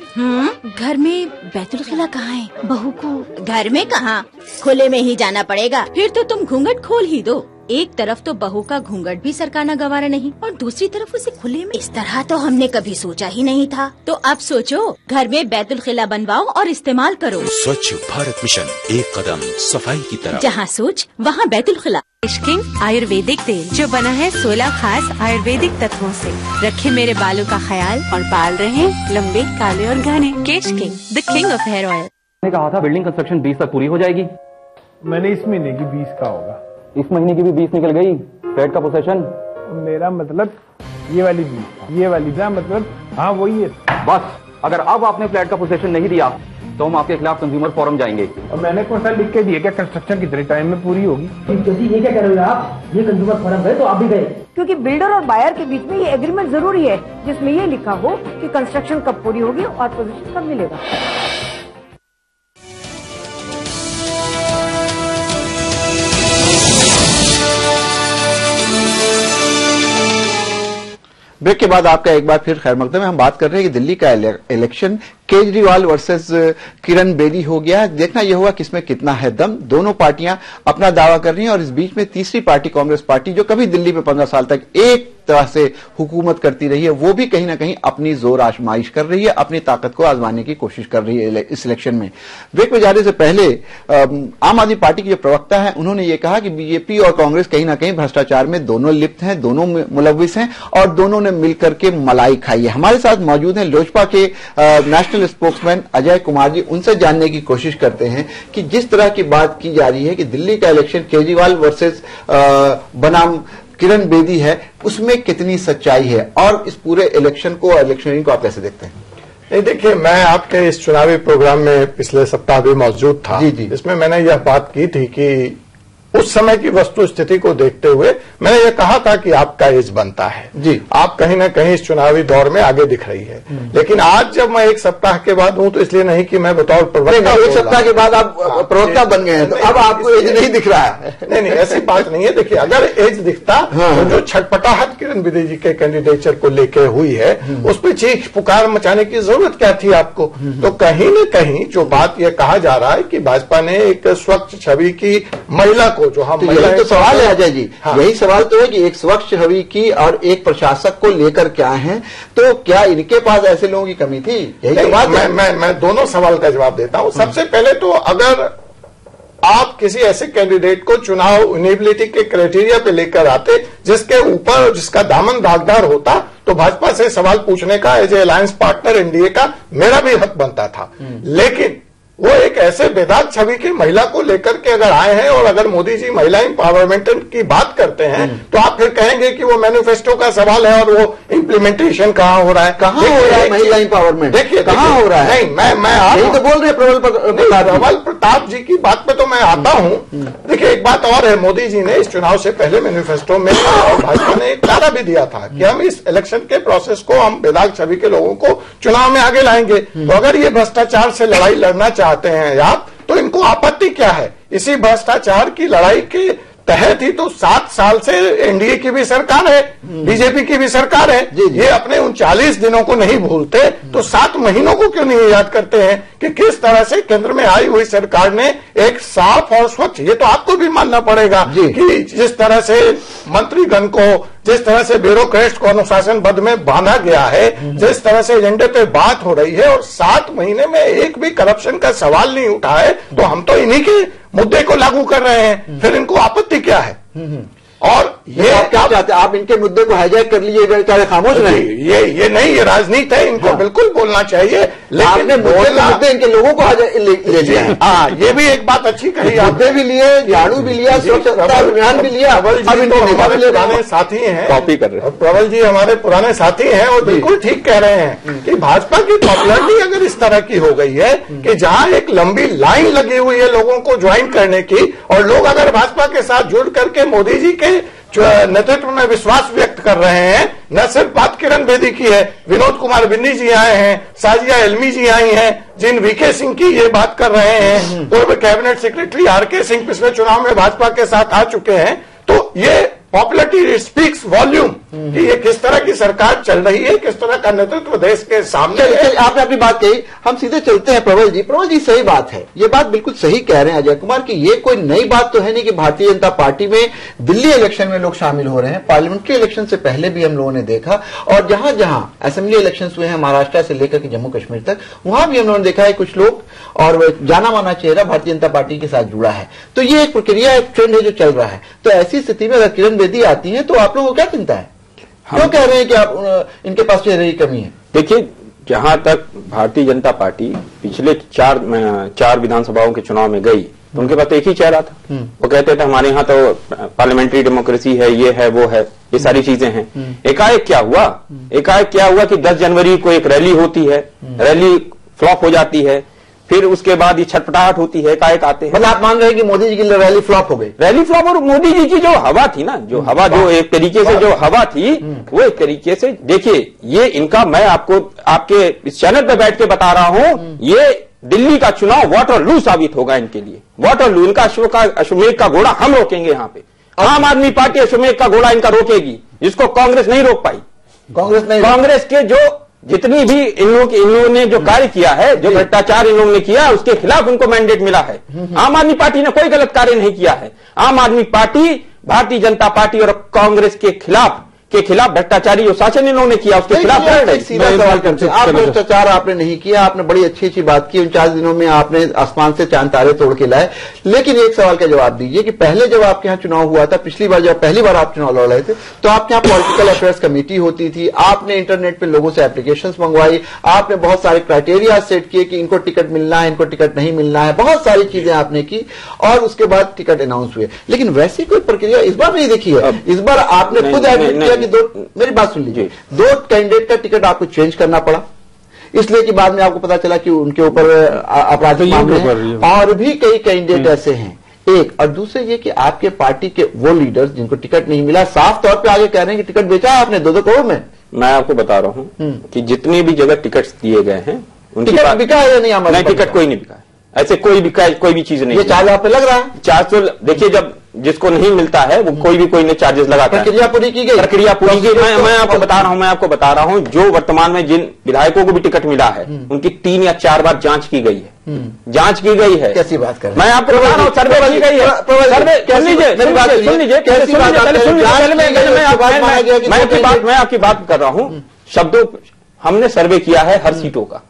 घर में बैतुल खिला कहाँ है? बहू को घर में कहाँ, खुले में ही जाना पड़ेगा। फिर तो तुम घूंघट खोल ही दो। एक तरफ तो बहू का घूंघट भी सरकाना गवारा नहीं और दूसरी तरफ उसे खुले में। इस तरह तो हमने कभी सोचा ही नहीं था। तो अब सोचो, घर में बैतुल खिला बनवाओ और इस्तेमाल करो। स्वच्छ भारत मिशन, एक कदम सफाई की तरफ। जहाँ सोच वहाँ बैतुल खिला। केश किंग आयुर्वेदिक तेल जो बना है 16 खास आयुर्वेदिक तत्वों से, रखे मेरे बालों का ख्याल और बाल रहे लंबे, काले और घने। Kesh king, the king of hair oil. मैंने कहा था बिल्डिंग कंस्ट्रक्शन 20 तक पूरी हो जाएगी। मैंने इस महीने की 20 का होगा। इस महीने की भी 20 निकल गई। फ्लैट का पोसेशन मेरा मतलब ये वाली 20, ये वाली था मतलब। हाँ वही है। बस अगर अब आपने फ्लैट का पोसेशन नहीं दिया तो हम आपके खिलाफ कंज्यूमर फोरम जाएंगे। और मैंने कौन सा लिख के दिया क्या कंस्ट्रक्शन कितने टाइम में पूरी होगी? ये क्या कर रहे हो आप? ये कंज्यूमर फोरम गए तो आप भी गए, क्योंकि बिल्डर और बायर के बीच में ये एग्रीमेंट जरूरी है जिसमें ये लिखा हो कि कंस्ट्रक्शन कब पूरी होगी और पोजीशन कब मिलेगा। ब्रेक के बाद आपका एक बार फिर खैर मकदम है। हम बात कर रहे हैं कि दिल्ली का इलेक्शन केजरीवाल वर्सेस किरण बेदी हो गया। देखना यह होगा किसमें कितना है दम। दोनों पार्टियां अपना दावा कर रही हैं और इस बीच में तीसरी पार्टी कांग्रेस पार्टी जो कभी दिल्ली में 15 साल तक एक तरह से हुकूमत करती रही है, वो भी कहीं ना कहीं अपनी जोर आजमाइश कर रही है, अपनी ताकत को आजमाने की कोशिश कर रही है इस इलेक्शन में। ब्रेक में जाने से पहले आम आदमी पार्टी के जो प्रवक्ता है उन्होंने ये कहा कि बीजेपी और कांग्रेस कहीं ना कहीं भ्रष्टाचार में दोनों लिप्त हैं, दोनों मुलविस हैं और दोनों ने मिलकर के मलाई खाई है। हमारे साथ मौजूद हैं लोजपा के नेशनल स्पोक्समैन अजय कुमार जी। उनसे जानने की कोशिश करते हैं कि जिस तरह की बात की जा रही है कि दिल्ली का इलेक्शन केजरीवाल वर्सेस बनाम किरण बेदी है, उसमें कितनी सच्चाई है और इस पूरे इलेक्शन को, इलेक्शनिंग को आप कैसे देखते हैं? नहीं, देखिए, मैं आपके इस चुनावी प्रोग्राम में पिछले सप्ताह भी मौजूद था। जी। इसमें मैंने यह बात की थी कि उस समय की वस्तु स्थिति को देखते हुए मैंने ये कहा था कि आपका एज बनता है जी, आप कहीं ना कहीं इस चुनावी दौर में आगे दिख रही है। लेकिन आज जब मैं एक सप्ताह के बाद हूं तो इसलिए नहीं कि मैं बतौर प्रवक्ता, एक सप्ताह के बाद आप प्रवक्ता बन गए हैं तो अब आपको एज नहीं दिख रहा है। नहीं, ऐसी बात नहीं है। देखिए, अगर एज दिखता तो जो छटपटाहट किरण बेदी जी के कैंडिडेचर को लेकर हुई है उस पर चीख पुकार मचाने की जरूरत क्या थी आपको? तो कहीं न कहीं जो बात यह कहा जा रहा है कि भाजपा ने एक स्वच्छ छवि की महिला को, जो हम, तो यही तो सवाल है अजय जी। हाँ। यही सवाल तो है कि एक स्वच्छ छवि की और एक प्रशासक को लेकर क्या है, तो क्या इनके पास ऐसे लोगों की कमी थी? यही तो बात है। मैं दोनों सवाल का जवाब देता हूं। सबसे पहले तो अगर आप किसी ऐसे कैंडिडेट को चुनाव इनेबिलिटी के क्राइटेरिया पे लेकर आते जिसके ऊपर जिसका दामन दागदार होता तो भाजपा से सवाल पूछने का as a alliance partner NDA का मेरा भी हक बनता था। लेकिन वो एक ऐसे बेदाग छवि की महिला को लेकर के अगर आए हैं और अगर मोदी जी महिला एम्पावरमेंट की बात करते हैं तो आप फिर कहेंगे कि वो मैनिफेस्टो का सवाल है और वो इम्प्लीमेंटेशन कहां हो रहा है? कहां हो रहा है महिला एम्पावरमेंट? देखिए कहां हो रहा है? नहीं, मैं यही तो बोल रहे हैं प्रबल प्रताप जी की बात पे तो मैं आता हूं। देखिए, एक बात और है, मोदी जी ने इस चुनाव से पहले मैनिफेस्टो में और भाजपा ने एक नारा भी दिया था कि हम इस इलेक्शन के प्रोसेस को, हम बेदाग छवि के लोगों को चुनाव में आगे लाएंगे। तो अगर ये भ्रष्टाचार से लड़ाई लड़ना चाहते हैं आप, तो इनको आपत्ति क्या है? इसी भ्रष्टाचार की लड़ाई के तहत ही तो 7 साल से एनडीए की भी सरकार है, बीजेपी की भी सरकार है। ये अपने 39 दिनों को नहीं भूलते तो 7 महीनों को क्यों नहीं याद करते हैं कि किस तरह से केंद्र में आई हुई सरकार ने एक साफ और स्वच्छ, ये तो आपको भी मानना पड़ेगा कि जिस तरह से मंत्रीगण को, जिस तरह से ब्यूरोक्रेट्स को अनुशासनबद्ध में बांधा गया है, जिस तरह से एजेंडे पे बात हो रही है और 7 महीने में एक भी करप्शन का सवाल नहीं उठा है, तो हम तो इन्हीं के मुद्दे को लागू कर रहे हैं, फिर इनको आपत्ति क्या है? और ये आप क्या चाहते हैं? आप इनके मुद्दे को हाईजैक कर लीजिए, बेचारे खामोश रहे। ये नहीं, ये राजनीति है, इनको बिल्कुल बोलना चाहिए, लेकिन आपने मुद्दे इनके लोगों को ले लिया। हाँ, ये भी एक बात अच्छी कही, मुद्दे भी लिए, झाड़ू भी लिया, स्वच्छता अभियान भी लिया। प्रबल जी तो हमारे पुराने साथी हैं, कॉपी कर रहे हैं। प्रबल जी हमारे पुराने साथी हैं और बिल्कुल ठीक कह रहे हैं कि भाजपा की पॉपुलरिटी अगर इस तरह की हो गई है कि जहां एक लंबी लाइन लगी हुई है लोगों को ज्वाइन करने की, और लोग अगर भाजपा के साथ जुड़ करके मोदी जी के नेतृत्व में विश्वास व्यक्त कर रहे हैं, न सिर्फ बात किरण बेदी की है, विनोद कुमार बिन्नी जी आए हैं, साजिया एलमी जी आई हैं, जिन वीके सिंह की ये बात कर रहे हैं, पूर्व कैबिनेट सेक्रेटरी आरके सिंह पिछले चुनाव में भाजपा के साथ आ चुके हैं, तो ये पॉपुलरिटी स्पीक्स वॉल्यूम कि ये किस तरह की सरकार चल रही है, किस तरह का नेतृत्व देश के सामने है। आपने अपनी बात कही, हम सीधे चलते हैं प्रबल जी। प्रबल जी, सही बात है, ये बात बिल्कुल सही कह रहे हैं अजय कुमार कि ये कोई नई बात तो है नहीं कि भारतीय जनता पार्टी में दिल्ली इलेक्शन में लोग शामिल हो रहे हैं। पार्लियामेंट्री इलेक्शन से पहले भी हम लोगों ने देखा, और जहां जहां असेंबली इलेक्शन हुए हैं महाराष्ट्र से लेकर के जम्मू कश्मीर तक, वहां भी हम लोगों ने देखा है कुछ लोग और जाना माना चेहरा भारतीय जनता पार्टी के साथ जुड़ा है। तो ये एक प्रक्रिया, एक ट्रेंड है जो चल रहा है। तो ऐसी स्थिति में अगर किरण बेदी आती है तो आप लोगों को क्या चिंता है? क्यों कह रहे हैं कि आप इनके पास चेहरे की कमी है? देखिए, जहां तक भारतीय जनता पार्टी पिछले चार विधानसभाओं के चुनाव में गई तो उनके पास एक ही चेहरा था। वो कहते थे हमारे यहाँ तो पार्लियामेंट्री डेमोक्रेसी है, ये है, वो है, ये सारी चीजें हैं। एकाएक क्या हुआ कि 10 जनवरी को एक रैली होती है, रैली फ्लॉप हो जाती है, फिर उसके बाद ये छटपटाहट होती है, एकाएक आते हैं। मतलब आप मान रहे हैं कि मोदी जी की रैली फ्लॉप हो गई? रैली फ्लॉप, और मोदी जी की जो हवा थी ना, जो एक तरीके से जो हवा थी, वो एक तरीके से, देखिए, ये इनका, मैं आपको आपके इस चैनल पे बैठ के बता रहा हूं, ये दिल्ली का चुनाव वाटरलू साबित होगा इनके लिए। वाटरलू, इनका अश्वमेध का घोड़ा हम रोकेंगे यहाँ पे। आम आदमी पार्टी अश्वमेध का घोड़ा इनका रोकेगी, जिसको कांग्रेस नहीं रोक पाई। कांग्रेस के जो जितनी भी इन लोगों ने जो कार्य किया है, जो भ्रष्टाचार इन लोगों ने किया, उसके खिलाफ उनको मैंडेट मिला है। आम आदमी पार्टी ने कोई गलत कार्य नहीं किया है। आम आदमी पार्टी भारतीय जनता पार्टी और कांग्रेस के खिलाफ भ्रष्टाचारी जो शासन इन लोगों ने किया, उसके खिलाफ सीधा सवाल करते हैं। आप भ्रष्टाचार आपने नहीं किया, आपने बड़ी अच्छी बात की, 49 दिनों में आपने आसमान से चांद तारे तोड़ के लाए। लेकिन एक सवाल का जवाब दीजिए कि पहले जब आपके यहाँ चुनाव हुआ था, पिछली बार जब पहली बार आप चुनाव लड़ रहे थे, तो आपके यहाँ पॉलिटिकल अफेयर्स कमेटी होती थी, आपने इंटरनेट पे लोगों से एप्लीकेशंस मंगवाई, आपने बहुत सारे क्राइटेरिया सेट किए कि इनको टिकट मिलना है, इनको टिकट नहीं मिलना है, बहुत सारी चीजें आपने की, और उसके बाद टिकट अनाउंस हुए। लेकिन वैसी कोई प्रक्रिया इस बार नहीं देखी है। इस बार आपने खुद एडमिट किया कि मेरी बात सुन लीजिए, 2 कैंडिडेट का टिकट आपको चेंज करना पड़ा, इसलिए कि बाद में आपको पता चला कि उनके ऊपर आपराधिक मामले हैं, और भी कई कैंडिडेट ऐसे हैं। एक, और दूसरे ये कि आपके पार्टी के वो लीडर्स जिनको टिकट नहीं मिला, साफ तौर पे आगे कह रहे हैं कि टिकट बेचा आपने 2-2 करोड़ में। मैं आपको बता रहा हूं कि जितनी भी जगह टिकट दिए गए हैं, टिकट बिका है या नहीं? हमारे टिकट कोई नहीं बिका है, ऐसे कोई भी चीज नहीं। ये चार्ज आप पे लग रहा है? चार्ज तो देखिए, जब जिसको नहीं मिलता है वो कोई ने चार्जेस लगाता है। प्रक्रिया पूरी की गई? प्रक्रिया पूरी की। मैं आपको बता रहा हूं जो वर्तमान में जिन विधायकों को भी टिकट मिला है, उनकी 3 या 4 बार जांच की गई है। जांच की गई है। कैसी बात कर रहे हैं? मैं आपको बता रहा हूं, सर्वे की गई है। मैं आपकी बात कर रहा हूं शब्दों। हमने सर्वे किया है हर सीटों का,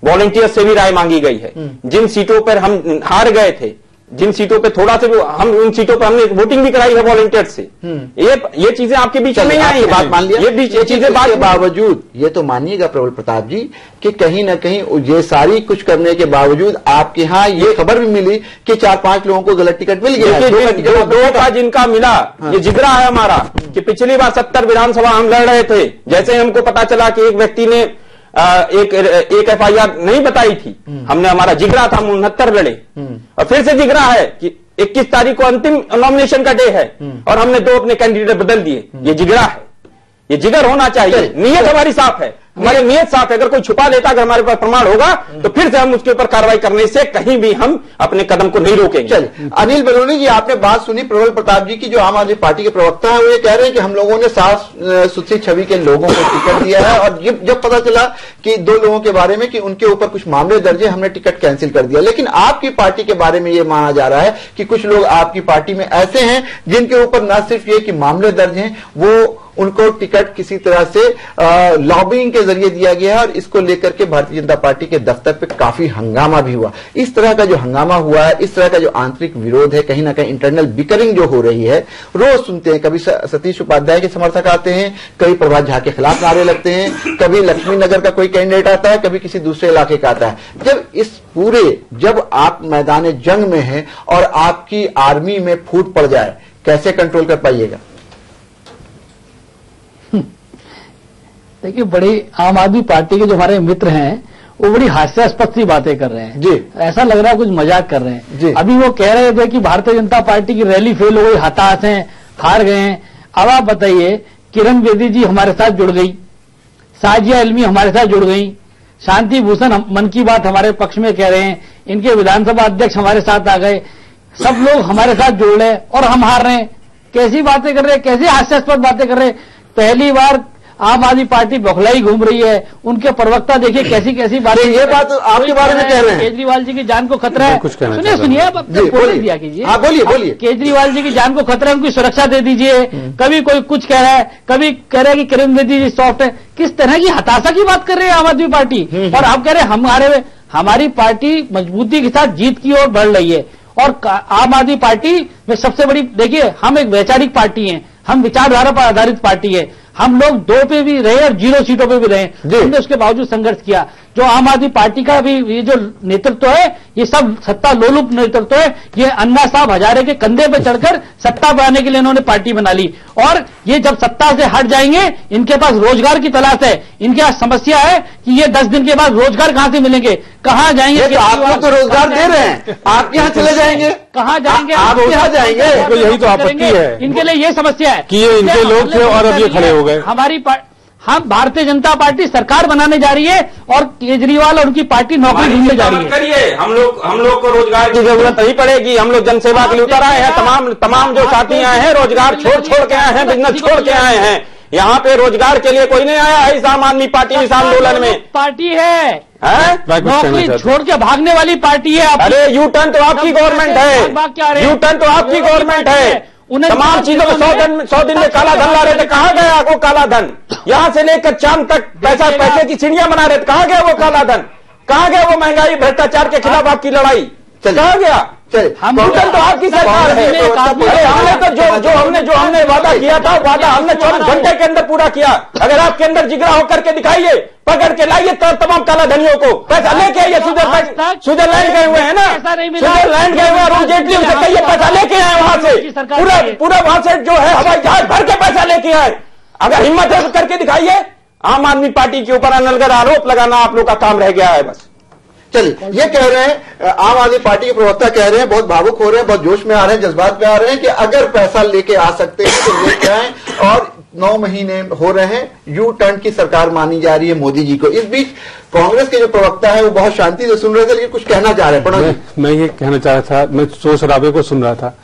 वॉलंटियर से भी राय मांगी गई है। जिन सीटों पर हम हार गए थे, जिन सीटों पे थोड़ा सा हम उन सीटों पर हमने वोटिंग भी कराई है वॉलंटियर से। ये चीजें आपके बीच में नहीं आई, बात मान लिया। ये चीजें बात बावजूद, ये तो मानिएगा प्रबल प्रताप जी कि कहीं ना कहीं ये सारी कुछ करने के बावजूद आपके यहाँ ये खबर भी मिली कि 4-5 लोगों को गलत टिकट मिल गया है। 2 का जिनका मिला, ये जिगरा है हमारा कि पिछली बार 70 विधानसभा हम लड़ रहे थे। जैसे हमको पता चला कि एक व्यक्ति ने एक FIR नहीं बताई थी, हमने, हमारा जिगरा था, हम 69 लड़े, और फिर से जिगरा है कि 21 तारीख को अंतिम नॉमिनेशन का डे है और हमने 2 अपने कैंडिडेट बदल दिए। ये जिगरा है, ये जिगर होना चाहिए। नीयत हमारी साफ है, हमारी नीयत साफ है। अगर कोई छुपा लेता, अगर हमारे पास प्रमाण होगा तो फिर से हम उसके ऊपर कार्रवाई करने से कहीं भी हम अपने कदम को नहीं रोकेंगे। चलिए, अनिल बलूनी जी, आपने बात सुनी प्रबल प्रताप जी की, जो आम आदमी पार्टी के प्रवक्ता है, वो ये कह रहे हैं कि हम लोगों ने साफ सुथरी छवि के लोगों को टिकट दिया है, और जब पता चला कि 2 लोगों के बारे में कि उनके ऊपर कुछ मामले दर्ज है, हमने टिकट कैंसिल कर दिया। लेकिन आपकी पार्टी के बारे में यह माना जा रहा है कि कुछ लोग आपकी पार्टी में ऐसे हैं जिनके ऊपर न सिर्फ ये कि मामले दर्ज हैं, वो उनको टिकट किसी तरह से लॉबिंग के जरिए दिया गया है और इसको लेकर के भारतीय जनता पार्टी के दफ्तर पे काफी हंगामा भी हुआ। इस तरह का जो हंगामा हुआ है, इस तरह का जो आंतरिक विरोध है, कहीं ना कहीं इंटरनल बिकरिंग जो हो रही है, रोज सुनते हैं। कभी सतीश उपाध्याय के समर्थक आते हैं, कभी प्रभात झा के खिलाफ नारे लगते हैं, कभी लक्ष्मी नगर का कोई कैंडिडेट आता है, कभी किसी दूसरे इलाके का आता है। जब आप मैदान जंग में हैं और आपकी आर्मी में फूट पड़ जाए, कैसे कंट्रोल कर पाइएगा? देखिए, बड़ी आम आदमी पार्टी के जो हमारे मित्र हैं वो बड़ी हास्यास्पद सी बातें कर रहे हैं जी। ऐसा लग रहा है कुछ मजाक कर रहे हैं जी। अभी वो कह रहे थे कि भारतीय जनता पार्टी की रैली फेल हो गई, हताश हैं, हार गए हैं। अब आप बताइए, किरण बेदी जी हमारे साथ जुड़ गई, साजिया इल्मी हमारे साथ जुड़ गई, शांति भूषण मन की बात हमारे पक्ष में कह रहे हैं, इनके विधानसभा अध्यक्ष हमारे साथ आ गए, सब लोग हमारे साथ जुड़ रहे हैं और हम हार रहे हैं। कैसी बातें कर रहे हैं, कैसी हास्यास्पद बातें कर रहे हैं। पहली बार आम आदमी पार्टी बौखलाई घूम रही है, उनके प्रवक्ता देखिए कैसी कैसी बातें। ये बात आपके बारे में कह रहे हैं, केजरीवाल जी की जान को खतरा है। सुनिए सुनिए, आप दिया कीजिए। हाँ, बोलिए बोलिए। केजरीवाल जी की जान को खतरा है, उनकी सुरक्षा दे दीजिए। कभी कोई कुछ कह रहा है, कभी कह रहा है कि किरण बेदी जी सॉफ्ट है। किस तरह की हताशा की बात कर रहे हैं आम आदमी पार्टी। और आप कह रहे हैं हमारी पार्टी मजबूती के साथ जीत की ओर बढ़ रही है। और आम आदमी पार्टी में सबसे बड़ी, देखिए, हम एक वैचारिक पार्टी है, हम विचारधारा पर आधारित पार्टी है। हम लोग 2 पे भी रहे और 0 सीटों पे भी रहे, हमने उसके बावजूद संघर्ष किया। जो आम आदमी पार्टी का भी ये जो नेतृत्व है, ये सब सत्ता लोलुप नेतृत्व है। ये अन्ना साहब हजारे के कंधे पे चढ़कर सत्ता बनाने के लिए इन्होंने पार्टी बना ली। और ये जब सत्ता से हट जाएंगे, इनके पास रोजगार की तलाश है। इनके पास समस्या है कि ये 10 दिन के बाद रोजगार कहां से मिलेंगे, कहां जाएंगे। तो आप लोग तो रोजगार दे रहे हैं, आप यहाँ चले जाएंगे, कहां जाएंगे, आप यहाँ जाएंगे। यही तो आपत्ति है, इनके लिए ये समस्या है कि ये इनके लोग थे और अब ये खड़े हो गए। हम भारतीय जनता पार्टी सरकार बनाने जा रही है और केजरीवाल और उनकी पार्टी नौकरी ढूंढने जा रही है। करिए, हम लोग को रोजगार की जरूरत नहीं पड़ेगी। हम लोग जनसेवा के लिए उतर आए हैं। तमाम जो साथी आए हैं, रोजगार छोड़ के आए हैं, बिजनेस छोड़ के आए हैं। यहाँ पे रोजगार के लिए कोई नहीं आया है इस आम आदमी पार्टी इस आंदोलन में। पार्टी है नौकरी छोड़ के भागने वाली पार्टी है। अरे यू टर्न तो आपकी गवर्नमेंट है, यू टर्न तो आपकी गवर्नमेंट है। तमाम चीजों को 100 दिन में काला धन ला रहे थे, कहाँ गया वो काला धन? यहाँ से लेकर चांद तक पैसे की चिड़िया बना रहे थे, कहाँ गया वो काला धन? कहाँ गया वो महंगाई भ्रष्टाचार के खिलाफ आपकी लड़ाई? कहाँ गया? हम तो आपकी सरकार है। हमने तो जो हमने वादा किया था, वादा हमने 24 घंटे के अंदर पूरा किया। अगर आपके अंदर जिगरा होकर के दिखाइए, पकड़ के लाइए तमाम काला धनियों को, पैसा लेके आइए। स्विट्जरलैंड गए हुए हैं ना, स्विट्जरलैंड गए हुए, अरुण जेटली उनसे कहिए पैसा लेके आए वहां से, पूरा वहां से जो है हवाई जहाज भर के पैसा लेके आए। अगर हिम्मत है करके दिखाइए। आम आदमी पार्टी के ऊपर अनलगर आरोप लगाना आप लोग का काम रह गया है बस। चलिए, ये कह रहे हैं आम आदमी पार्टी के प्रवक्ता कह रहे हैं, बहुत भावुक हो रहे हैं, बहुत जोश में आ रहे हैं, जज्बात में आ रहे हैं कि अगर पैसा लेके आ सकते हैं तो लेके आए। और 9 महीने हो रहे हैं, यू टर्न की सरकार मानी जा रही है मोदी जी को। इस बीच कांग्रेस के जो प्रवक्ता है वो बहुत शांति से सुन रहे थे, लेकिन कुछ कहना चाह रहे हैं। मैं ये कहना चाह रहा था, मैं शोर शराबे को सुन रहा था।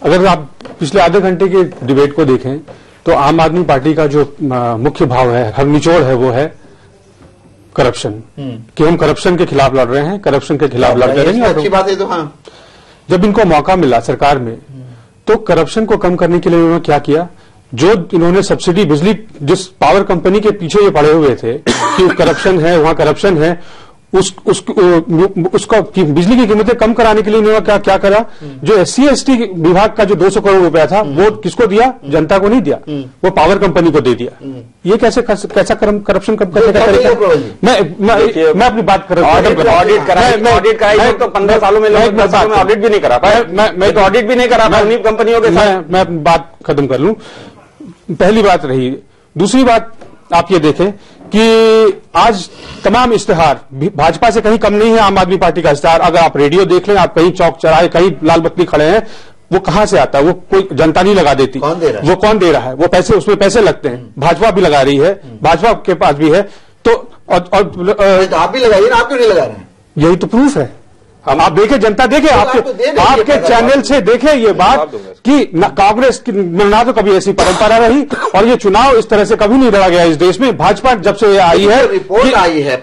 अगर आप पिछले आधे घंटे के डिबेट को देखें तो आम आदमी पार्टी का जो मुख्य भाव है, हर निचोड़ है, वो है करप्शन। कि हम करप्शन के खिलाफ लड़ रहे हैं, करप्शन के खिलाफ लड़ते रहेंगे। अच्छी बात है। तो हाँ, जब इनको मौका मिला सरकार में तो करप्शन को कम करने के लिए उन्होंने क्या किया? जो इन्होंने सब्सिडी बिजली, जिस पावर कंपनी के पीछे ये पड़े हुए थे कि करप्शन है, वहां करप्शन है, उसको बिजली की कीमतें कम कराने के लिए इन्होंने क्या करा? जो SC/ST विभाग का जो 200 करोड़ रुपया था वो किसको दिया? जनता को नहीं दिया, वो पावर कंपनी को दे दिया। ये कैसा करप्शन कम करने का तरीका? मैं अपनी बात कर रहा हूँ। ऑडिट कराइए तो 15 सालों में ऑडिट भी नहीं करा पाया। मैं तो ऑडिट भी नहीं करा पाया उन्हीं कंपनियों के साथ। मैं अपनी बात खत्म कर लूं। पहली बात रही। दूसरी बात आप ये देखें कि आज तमाम इश्तेहार भाजपा से कहीं कम नहीं है आम आदमी पार्टी का इश्तेहार। अगर आप रेडियो देख लें, आप कहीं चौक चौराहे, कहीं लाल बत्ती खड़े हैं, वो कहां से आता है? वो कोई जनता नहीं लगा देती। वो कौन दे रहा है? वो पैसे, उसमें पैसे लगते हैं। भाजपा भी लगा रही है, भाजपा के पास भी है। तो आप भी लगाइए ना, आप क्यों नहीं लगा रहे हैं? यही तो प्रूफ है। आप देखें, जनता देखे, आपके चैनल से देखे ये बात कि कांग्रेस की ना तो कभी ऐसी परंपरा रही और ये चुनाव इस तरह से कभी नहीं लड़ा गया इस देश में। भाजपा जब से आई है, रिपोर्ट आई है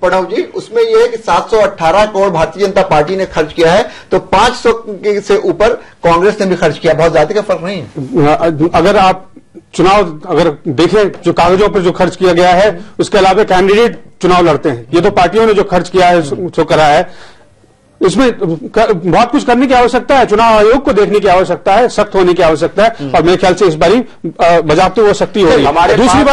प्रणव जी, उसमें यह है कि 718 करोड़ भारतीय जनता पार्टी ने खर्च किया है, तो 500 से ऊपर कांग्रेस ने भी खर्च किया। बहुत ज्यादा का फर्क नहीं है। अगर आप चुनाव अगर देखें जो कागजों पर जो खर्च किया गया है, उसके अलावा कैंडिडेट चुनाव लड़ते हैं। ये तो पार्टियों ने जो खर्च किया है, जो करा है, इसमें बहुत कुछ करने की आवश्यकता है। चुनाव आयोग को देखने की आवश्यकता है, सख्त होने की आवश्यकता है, और मेरे ख्याल से इस बारी बजाबते वो सख्ती हो रही है। दूसरी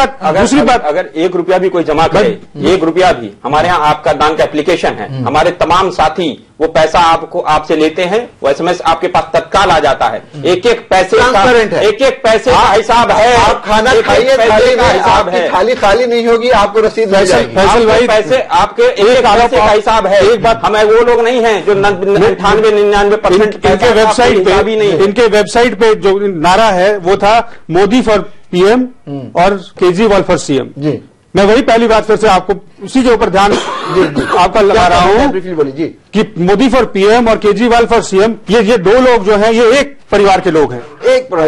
बात अगर 1 रुपया भी कोई जमा करे, 1 रुपया भी, हमारे यहाँ आपका दान का एप्लीकेशन है, हमारे तमाम साथी वो पैसा आपसे लेते हैं, वो SMS आपके पास तत्काल आ जाता है। एक एक पैसे का हिसाब है। आप खाना खाइए, थाली खाली नहीं होगी, आपको रसीद मिल जाएगी। पैसे आपके एक पैसे का हिसाब है। एक बात, हमें वो लोग नहीं है जो 98-99% इनके वेबसाइट पे जो नारा है वो था मोदी फॉर PM और केजरीवाल फॉर CM। मैं वही पहली बात फिर से आपको उसी के ऊपर ध्यान आपका लगा रहा हूं कि मोदी फॉर PM और केजरीवाल फॉर CM, ये 2 लोग जो हैं, ये एक परिवार के लोग हैं,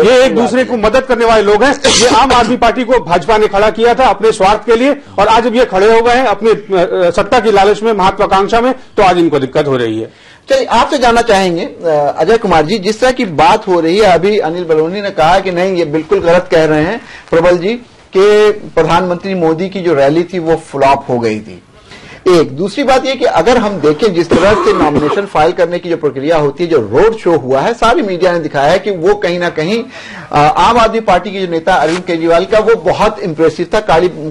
ये एक दूसरे को मदद करने वाले लोग हैं। ये आम आदमी पार्टी को भाजपा ने खड़ा किया था अपने स्वार्थ के लिए, और आज जब ये खड़े हो गए हैं अपने सत्ता की लालच में, महत्वाकांक्षा में, तो आज इनको दिक्कत हो रही है। चलिए, आपसे जानना चाहेंगे अजय कुमार जी, जिस तरह की बात हो रही है, अभी अनिल बलूनी ने कहा कि नहीं, ये बिल्कुल गलत कह रहे हैं प्रबल जी कि प्रधानमंत्री मोदी की जो रैली थी वो फ्लॉप हो गई थी। एक दूसरी बात यह कि अगर हम देखें जिस तरह से नॉमिनेशन फाइल करने की जो प्रक्रिया होती है, जो रोड शो हुआ है, सारी मीडिया ने दिखाया है कि वो कहीं ना कहीं आम आदमी पार्टी के जो नेता अरविंद केजरीवाल का वो बहुत इंप्रेसिव था।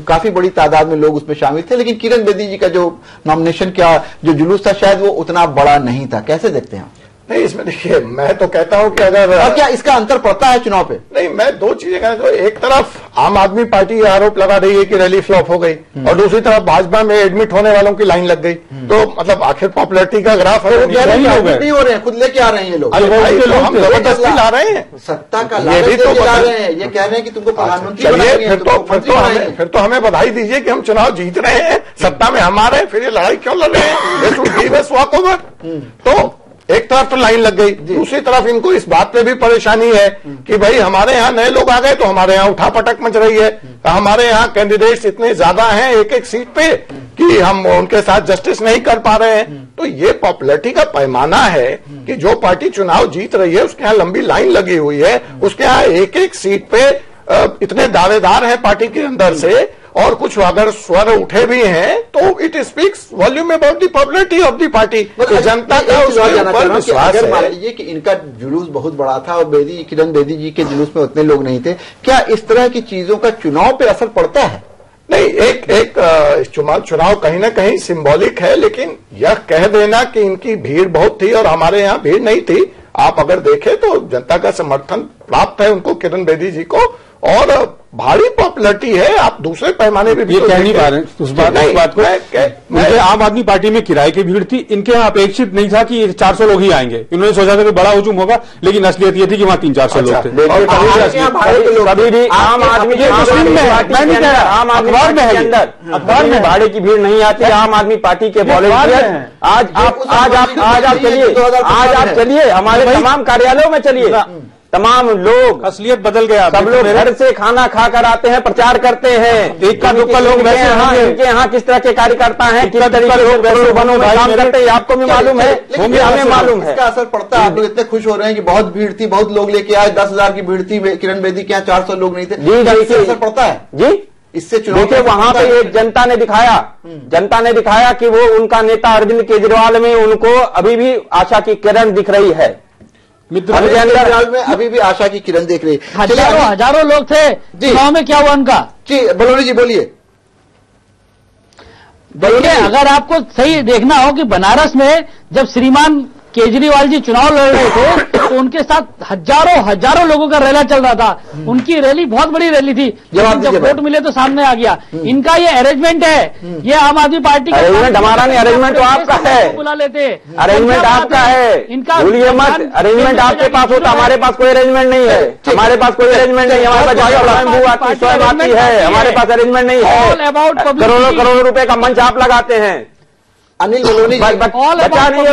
काफी बड़ी तादाद में लोग उसमें शामिल थे, लेकिन किरण बेदी जी का जो नॉमिनेशन का जो जुलूस था शायद वो उतना बड़ा नहीं था। कैसे देखते हैं? नहीं, इसमें देखिए, मैं तो कहता हूं कि अगर और क्या इसका अंतर पड़ता है चुनाव पे? नहीं, मैं 2 चीजें कहना चाहूँ। एक तरफ आम आदमी पार्टी आरोप लगा रही है कि रैली फ्लॉप हो गई, और दूसरी तरफ भाजपा में एडमिट होने वालों की लाइन लग गई। तो मतलब आखिर पॉपुलैरिटी का ग्राफ है, नहीं हो रहे हैं, खुद लेके आ रहे हैं ये लोग। हम जबरदस्ती ला रहे हैं, सत्ता का लालच दिला रहे हैं। ये कह रहे हैं कि तुमको प्रधानमंत्री बनाएंगे, फिर तो हमें बधाई दीजिए कि हम चुनाव जीत रहे हैं, सत्ता में हम आ रहे हैं, फिर ये लड़ाई क्यों लड़ रहे हैं? तो एक तरफ तो लाइन लग गई, दूसरी तरफ इनको इस बात पे भी परेशानी है कि भाई हमारे यहाँ नए लोग आ गए तो हमारे यहाँ उठापटक मच रही है, हमारे यहाँ कैंडिडेट्स इतने ज्यादा हैं एक एक सीट पे कि हम उनके साथ जस्टिस नहीं कर पा रहे हैं। तो ये पॉपुलैरिटी का पैमाना है कि जो पार्टी चुनाव जीत रही है उसके यहाँ लंबी लाइन लगी हुई है, उसके यहाँ एक एक सीट पे इतने दावेदार हैं पार्टी के अंदर से, और कुछ अगर स्वर उठे भी हैं तो it speaks volume about the popularity of the party. जनता का उसके ऊपर विश्वास है। मान लीजिए कि इनका जुलूस बहुत बड़ा था और किरण बेदी जी के जुलूस में उतने लोग नहीं थे, क्या इस तरह की चीजों का चुनाव पे असर पड़ता है? नहीं, एक चुनाव कहीं ना कहीं सिंबॉलिक है, लेकिन यह कह देना कि इनकी भीड़ बहुत थी और हमारे यहाँ भीड़ नहीं थी, आप अगर देखें तो जनता का समर्थन प्राप्त है उनको, किरण बेदी जी को, और भारी पॉपुलैरिटी है। आप दूसरे पैमाने पे भी ये कह नहीं पा रहे उस बात को। मुझे आम आदमी पार्टी में किराए की भीड़ थी, इनके यहाँ अपेक्षित नहीं था कि 400 लोग ही आएंगे। इन्होंने सोचा था कि बड़ा हुजूम होगा, लेकिन असलियत ये थी कि वहाँ 300-400 लोग थे। कभी भी आम आदमी अखबार में भाड़े की भीड़ नहीं आती। आम आदमी पार्टी के वॉलंटियर आज आप चलिए हमारे तमाम कार्यालयों में चलिए, तमाम लोग, असलियत बदल गया। सब लोग घर से खाना खाकर आते हैं, प्रचार करते हैं। एक का दुक्का लोग वैसे इनके यहाँ किस तरह के कार्यकर्ता हैं, किस तरीके के लोग वैसे बनों में काम करते हैं, आपको भी मालूम है, हमें मालूम है। इसका असर पड़ता है। आप लोग इतने खुश हो रहे हैं कि बहुत भीड़ थी, बहुत लोग लेके आए, 10,000 की भीड़ थी, किरण बेदी के यहाँ 400 लोग नहीं थे। जी, असर पड़ता है जी। इससे देखिए, वहां पे एक जनता ने दिखाया कि वो उनका नेता अरविंद केजरीवाल में उनको अभी भी आशा की किरण दिख रही है। मित्र में अभी भी आशा की किरण देख रही है। हजारों लोग थे चुनाव में, क्या हुआ उनका? जी बलूनी जी बोलिए। देखिए, अगर आपको सही देखना हो कि बनारस में जब श्रीमान केजरीवाल जी चुनाव लड़ रहे थे तो उनके साथ हजारों लोगों का रैली चल रहा था। उनकी रैली बहुत बड़ी रैली थी, जब वोट मिले तो सामने आ गया। इनका ये अरेंजमेंट है, ये आम आदमी पार्टी का अरेंजमेंट हमारा नहीं, अरेंजमेंट तो आपका है, बुला लेते, अरेंजमेंट आपका है। इनका भूलिए मत, अरेंजमेंट आपके पास होता, हमारे पास कोई अरेंजमेंट नहीं है। हमारे पास कोई अरेंजमेंट नहीं है, हमारे पास स्वयं आती है, हमारे पास अरेंजमेंट नहीं है। करोड़ों रुपए का मंच आप लगाते हैं। अनिल बलूनी बचा नहीं।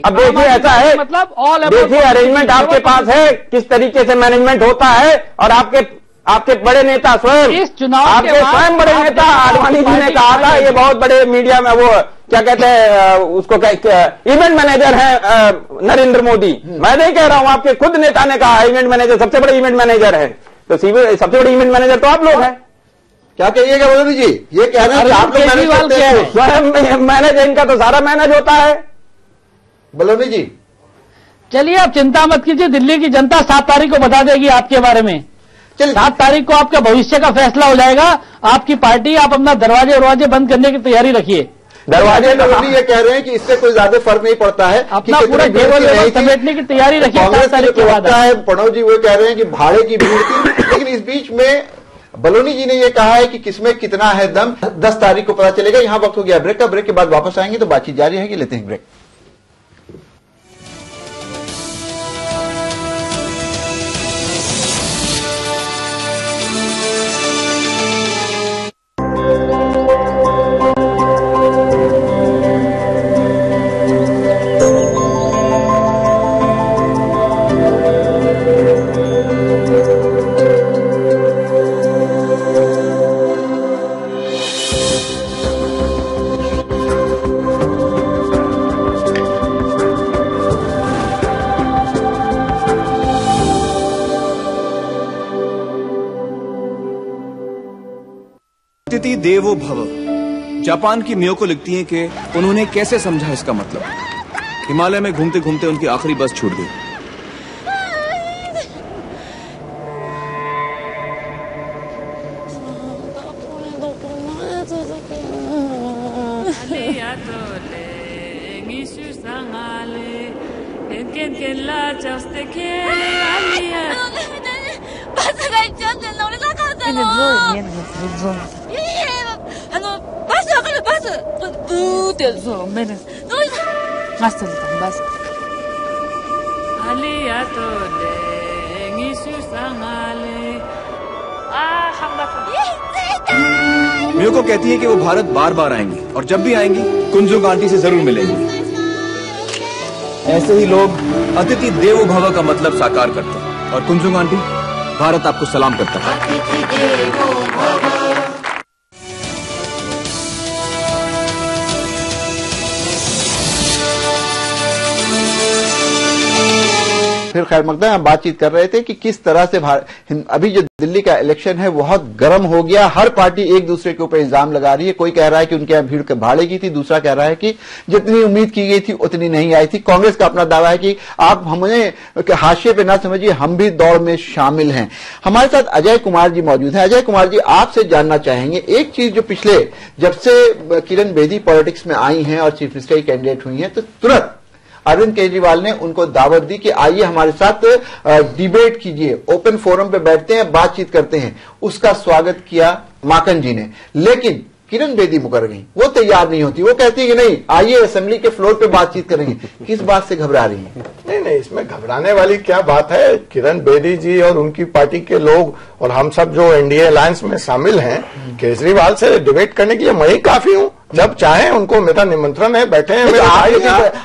अब देखिए, ऐसा है, मतलब देखिए अरेंजमेंट आपके पास है, किस तरीके से मैनेजमेंट होता है, और आपके बड़े नेता स्वयं, इस चुनाव आपके स्वयं बड़े नेता आडवाणी जी ने कहा था, ये बहुत बड़े मीडिया में वो क्या कहते हैं उसको, इवेंट मैनेजर है नरेंद्र मोदी। मैं नहीं कह रहा हूं, आपके खुद नेता ने कहा इवेंट मैनेजर, सबसे बड़े इवेंट मैनेजर है। तो सीबीआई सबसे बड़ी इवेंट मैनेजर तो आप लोग हैं। क्या कहिएगा बलोनी जी? ये कह रहे हैं कि आप लोग मैनेज करते हैं, स्वयं मैनेज, इनका तो सारा मैनेज होता है। बलोनी जी चलिए आप चिंता मत कीजिए, दिल्ली की जनता 7 तारीख को बता देगी आपके बारे में। 7 तारीख को आपका भविष्य का फैसला हो जाएगा। आपकी पार्टी, आप अपना दरवाजे बंद करने की तैयारी रखिए। दरवाजे बलोनी ये कह रहे हैं कि इससे कोई ज्यादा फर्क नहीं पड़ता है, अपना पूरा टेबल समेटने की तैयारी रखिए। कांग्रेस के प्रवक्ता है प्रणव जी, वो कह रहे हैं कि भाड़े की भीड़ थी, लेकिन इस बीच में बलोनी जी ने ये कहा है कि किसमें कितना है दम, 10 तारीख को पता चलेगा। यहां वक्त हो गया ब्रेक का, ब्रेक के बाद वापस आएंगे तो बातचीत जारी रहेगी। लेते हैं ब्रेक। अतिथि देवो भव। जापान की मियोको लिखती हैं कि उन्होंने कैसे समझा इसका मतलब। हिमालय में घूमते घूमते उनकी आखिरी बस छूट गई। मियोको कहती है कि वो भारत बार बार आएंगी और जब भी आएंगी कुंजुग आंटी से जरूर मिलेंगी। ऐसे ही लोग अतिथि देवो भव का मतलब साकार करते हैं और कुंजुग आंटी, भारत आपको सलाम करता है। फिर खैर मकदम हम बातचीत कर रहे थे कि किस तरह से अभी जो दिल्ली का इलेक्शन है बहुत गर्म हो गया। हर पार्टी एक दूसरे के ऊपर इल्जाम लगा रही है। कोई कह रहा है कि उनके यहाँ भीड़ के भाड़े की थी, दूसरा कह रहा है कि जितनी उम्मीद की गई थी उतनी नहीं आई थी। कांग्रेस का अपना दावा है कि आप हमें हाशिए पे ना समझिए, हम भी दौड़ में शामिल हैं। हमारे साथ अजय कुमार जी मौजूद हैं। अजय कुमार जी, आपसे जानना चाहेंगे एक चीज जो पिछले जब से किरण बेदी पॉलिटिक्स में आई हैं और चीफ मिनिस्टर की कैंडिडेट हुई हैं, तो तुरंत अरविंद केजरीवाल ने उनको दावत दी कि आइए हमारे साथ डिबेट कीजिए, ओपन फोरम पे बैठते हैं, बातचीत करते हैं। उसका स्वागत किया माकन जी ने, लेकिन किरण बेदी मुकर गई। वो तैयार नहीं होती, वो कहती है कि नहीं आइए असेंबली के फ्लोर पे बातचीत करेंगे। किस बात से घबरा रही है? नहीं, इसमें घबराने वाली क्या बात है। किरण बेदी जी और उनकी पार्टी के लोग और हम सब जो एनडीए अलायंस में शामिल हैं, केजरीवाल से डिबेट करने के लिए मैं ही काफी हूं। जब चाहे उनको मेरा निमंत्रण है, बैठे हैं।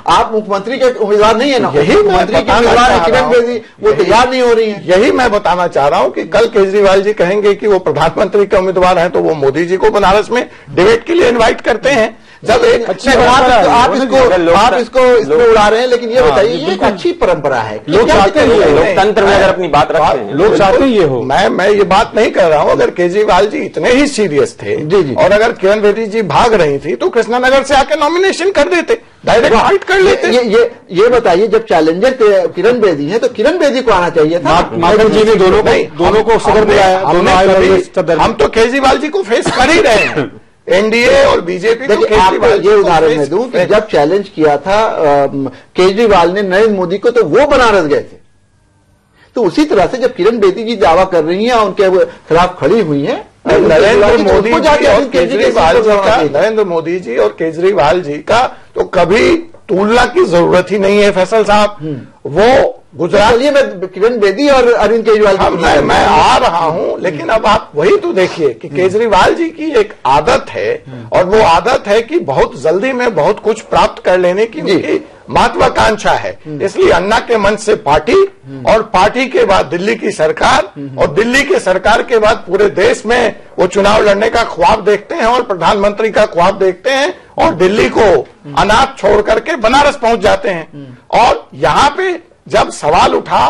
आप मुख्यमंत्री के उम्मीदवार नहीं है ना? यही मुख्यमंत्री के उम्मीदवार है किरण बेदी, वो तैयार नहीं हो रही है। यही मैं बताना चाह रहा हूं कि कल केजरीवाल जी कहेंगे कि वो प्रधानमंत्री के उम्मीदवार हैं, तो वो मोदी जी को बनारस में डिबेट के लिए इन्वाइट करते हैं। जब एक अच्छी आप इसको इसमें उड़ा रहे हैं, लेकिन ये बताइए ये एक अच्छी परंपरा है। लोग चाहते हैं, लोकतंत्र में अगर अपनी बात रखते हैं, लोग चाहते हैं ये हो। मैं ये बात नहीं कर रहा हूं। अगर केजरीवाल जी इतने ही सीरियस थे और अगर किरण बेदी जी भाग रही थी तो कृष्णानगर से आके नॉमिनेशन कर देते, डायरेक्ट फाइट कर लेते। ये बताइए, जब चैलेंजर किरण बेदी है तो किरण बेदी को आना चाहिए था। माकन जी ने दोनों को सदर बुलाया। हम तो केजरीवाल जी को फेस कर ही रहे हैं। एनडीए और बीजेपी को केजरीवाल ये उदाहरण मैं दूं कि जब चैलेंज किया था केजरीवाल ने नरेंद्र मोदी को, तो वो बनारस गए थे। तो उसी तरह से जब किरण बेदी जी दावा कर रही हैं और उनके खिलाफ खड़ी हुई हैं, नरेंद्र मोदी जी और केजरीवाल जी का तो कभी तुलना की जरूरत ही नहीं है फैसल साहब। वो गुजरात में किरण बेदी और अरविंद केजरीवाल मैं आ रहा हूं, लेकिन अब आप वही तो देखिए कि केजरीवाल जी की एक आदत है और वो आदत है कि बहुत जल्दी में बहुत कुछ प्राप्त कर लेने की उनकी महत्वाकांक्षा है। इसलिए अन्ना के मंच से पार्टी और पार्टी के बाद दिल्ली की सरकार और दिल्ली के सरकार के बाद पूरे देश में वो चुनाव लड़ने का ख्वाब देखते हैं और प्रधानमंत्री का ख्वाब देखते हैं और दिल्ली को अनाथ छोड़ करके बनारस पहुंच जाते हैं। और यहाँ पे जब सवाल उठा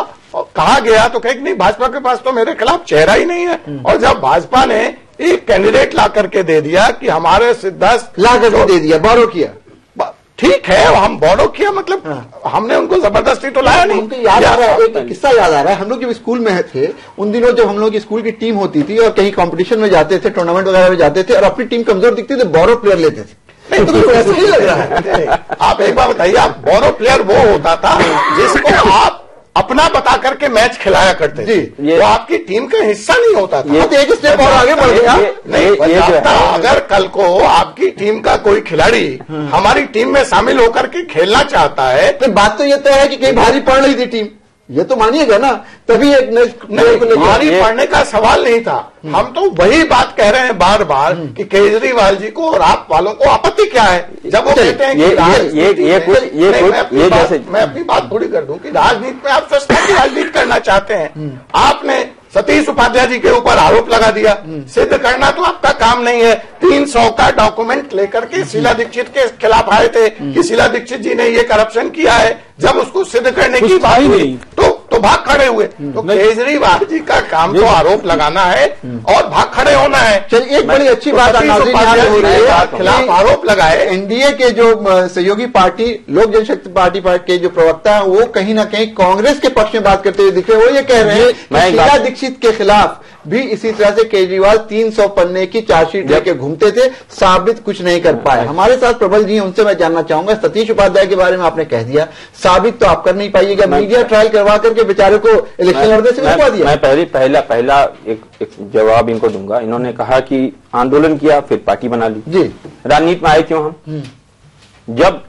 कहा गया तो कहे कि नहीं भाजपा के पास तो मेरे खिलाफ चेहरा ही नहीं है। और जब भाजपा ने एक कैंडिडेट ला करके दे दिया कि हमारे सिद्धार्थ ला करके दे दिया, बोरो किया, ठीक है, हम बोरो किया मतलब हमने उनको जबरदस्ती तो लाया नहीं। उनको याद आ रहा है, एक किस्सा याद आ रहा है, हम लोग जब स्कूल में थे उन दिनों, जब हम लोग की स्कूल की टीम होती थी और कहीं कंपटीशन में जाते थे, टूर्नामेंट वगैरह में जाते थे और अपनी टीम कमजोर दिखती थी, बोरो प्लेयर लेते थे। नहीं तो ऐसा ही लग रहा है। आप एक बार बताइए, आप बोरो प्लेयर वो होता था जिसको आप अपना बता करके मैच खिलाया करते थे, वो आपकी टीम का हिस्सा नहीं होता था। तो एक स्टेप और आगे बढ़ गया। नहीं, अगर कल को आपकी टीम का कोई खिलाड़ी हमारी टीम में शामिल होकर के खेलना चाहता है, तो बात तो ये तय है कि कहीं भारी पड़ रही थी टीम, ये तो मानिएगा ना, तभी एक भारी पड़ने का सवाल नहीं था। हम तो वही बात कह रहे हैं बार बार कि केजरीवाल जी को और आप वालों को आपत्ति क्या है जब वो कहते हैं कि मैं अपनी बात थोड़ी कर दूं कि राजनीति में आप स्वच्छता की राजनीति करना चाहते हैं। आपने सतीश उपाध्याय जी के ऊपर आरोप लगा दिया, सिद्ध करना तो आपका काम नहीं है। 300 का डॉक्यूमेंट लेकर के शीला दीक्षित के खिलाफ आए थे कि शीला दीक्षित जी ने ये करप्शन किया है, जब उसको सिद्ध करने की बात हुई तो भाग खड़े हुए। तो केजरीवाल जी का काम तो आरोप लगाना है और भाग खड़े होना है। चलिए, एक बड़ी अच्छी बात खिलाफ आरोप लगाए। एनडीए के जो सहयोगी पार्टी लोक जनशक्ति पार्टी के जो प्रवक्ता है वो कहीं ना कहीं कांग्रेस के पक्ष में बात करते हुए दिख रहे हैं। वो ये कह रहे हैं कि शीला दीक्षित के खिलाफ भी इसी तरह से केजरीवाल 300 पन्ने की चार्जशीट लेके घूमते थे, साबित कुछ नहीं कर पाए। हमारे साथ प्रबल जी, उनसे मैं जानना चाहूंगा, सतीश उपाध्याय के बारे में आपने कह दिया, साबित तो आप कर नहीं पाइएगा, मीडिया ट्रायल करवा करके बेचारे को इलेक्शन लड़ने से रुकवा दिया। मैं पहला एक जवाब इनको दूंगा। इन्होंने कहा कि आंदोलन किया फिर पार्टी बना ली। जी, राजनीति में आए क्यों हम? जब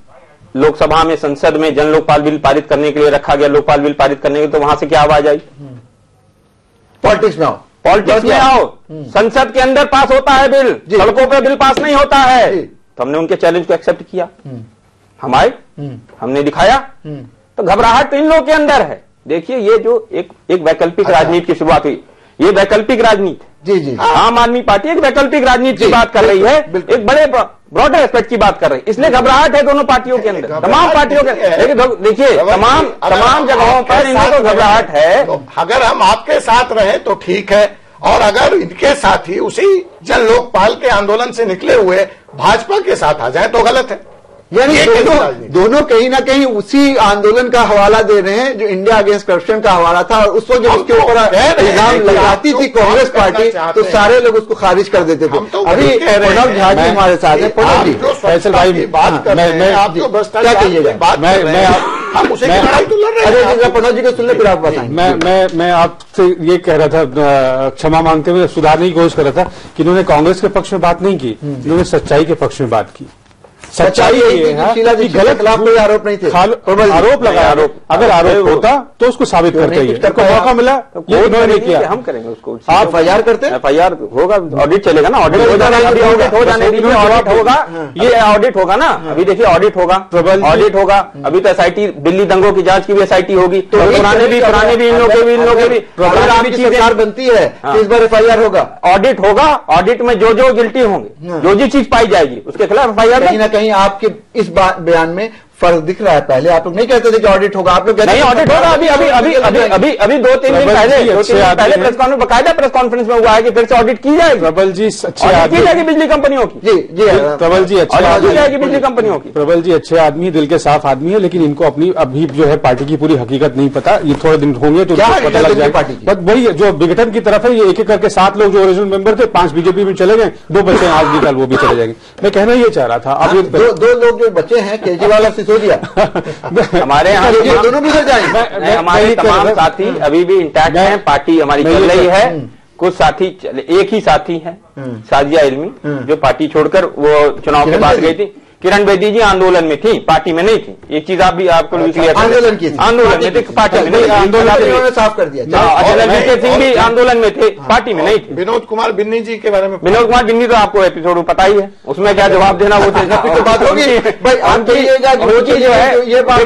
लोकसभा में, संसद में जन लोकपाल बिल पारित करने के लिए रखा गया, लोकपाल बिल पारित करने के, तो वहां से क्या आवाज आई? पॉलिटिक्स में आओ, पॉलिटिक्स में आओ। संसद के अंदर पास होता है बिल, सड़कों पे बिल पास नहीं होता है। तो हमने उनके चैलेंज को एक्सेप्ट किया, हम आए, हमने दिखाया। तो घबराहट तो इन लोगों के अंदर है। देखिए, ये जो एक वैकल्पिक राजनीति की शुरुआत हुई, ये वैकल्पिक राजनीति, जी जी, आम आदमी पार्टी एक वैकल्पिक राजनीति की बात कर रही है, एक बड़े ब्रॉडर एस्पेक्ट की बात कर रही है। इसलिए घबराहट है दोनों पार्टियों के अंदर, तमाम पार्टियों के। लेकिन देखिए, तमाम जगहों पर इनको घबराहट है। अगर हम आपके साथ रहे तो ठीक है, और अगर इनके साथ ही उसी जन लोकपाल के आंदोलन से निकले हुए भाजपा के साथ आ जाए तो गलत है। यानी दोनों कहीं ना कहीं उसी आंदोलन का हवाला दे रहे हैं जो इंडिया अगेंस्ट करप्शन का हवाला था, और उस वक्त जब उसके ऊपर इल्जाम लगाती थी कांग्रेस पार्टी तो सारे लोग उसको खारिज कर देते थे। अभी प्रणव झा जी हमारे साथ हैं। प्रणव जी, फैसल भाई बात कर रहे हैं, आप जो क्या कहिएगा? हम उसे लड़ाई तो लड़ रहे हैं। प्रणव जी को सुनने फिर आप बताएं। मैं आपसे ये कह रहा था, क्षमा मांगते हुए सुधारने की कोशिश कर रहा था कि इन्होंने कांग्रेस के पक्ष में बात नहीं की, इन्होंने सच्चाई के पक्ष में बात की। सच्चाई ये है कि गलत खिलाफ कोई आरोप नहीं थे, आरोप लगाया। अगर आरोप होता तो उसको साबित करते ही, उसको मौका मिला, ये उन्होंने नहीं किया। हम करेंगे उसको। आप एफआईआर करते हैं? एफआईआर होगा, ऑडिट चलेगा ना, ऑडिट हो जाने दीजिए, ऑडिट हो जाने दीजिए, ऑडिट होगा, ये ऑडिट होगा ना। अभी देखिए ऑडिट होगा, ऑडिट होगा। अभी तो एसआईटी, दिल्ली दंगों की जांच की भी एसआईटी होगी, तो पुराने भी इन लोगों के भी सरकार बनती है, इस बार एफआईआर होगा, ऑडिट होगा। ऑडिट में जो गिल्टी होंगे, जो चीज पाई जाएगी उसके खिलाफ एफआईआर। कहीं आपके इस बयान में फर्क दिख रहा है। पहले आप लोग नहीं कहते थे कि ऑडिट होगा, आप लोग कहते नहीं ऑडिट होगा। अभी 2-3 दिन पहले प्रेस कॉन्फ्रेंस, बकायदा प्रेस कॉन्फ्रेंस में हुआ है कि फिर से ऑडिट की जाएगी। प्रबल जी अच्छे आदमी की जाएगी बिजली कंपनियों की। जी जी, प्रबल जी अच्छे आदमी जाएगी बिजली कंपनियों की। प्रबल जी अच्छे आदमी, दिल के साफ आदमी है, लेकिन इनको अपनी अभी जो है पार्टी की पूरी हकीकत नहीं पता। ये थोड़े दिन होंगे तो पता लग जाएगा। बट वही जो विघटन की तरफ है, ये एक एक करके 7 लोग जो ओरिजिनल मेंबर थे, 5 बीजेपी में चले गए, 2 बचे आज भी, कल वो भी चले जाएंगे। मैं कहना ये चाह रहा था। अब 2 लोग जो बचे हैं, केजरीवाल और सिसोदिया, हमारे यहाँ दोनों भी जाएंगे। हमारे तमाम साथी अभी भी इंटैक्ट हैं, पार्टी हमारी चल रही है। कुछ साथी, एक ही साथी है साजिया इल्मी, जो पार्टी छोड़कर वो चुनाव के बाद गई थी। किरण बेदी जी आंदोलन में थी, पार्टी में नहीं थी। एक चीज आपको आंदोलन की आंदोलन में थी, पार्टी में नहीं। आंदोलन साफ कर दिया। अजय सिंह भी आंदोलन में थे, पार्टी में नहीं थे। विनोद कुमार बिन्नी जी के बारे में, विनोद कुमार बिन्नी तो आपको एपिसोड पता ही है, उसमें क्या जवाब देना वो तो बात होगी। ये बात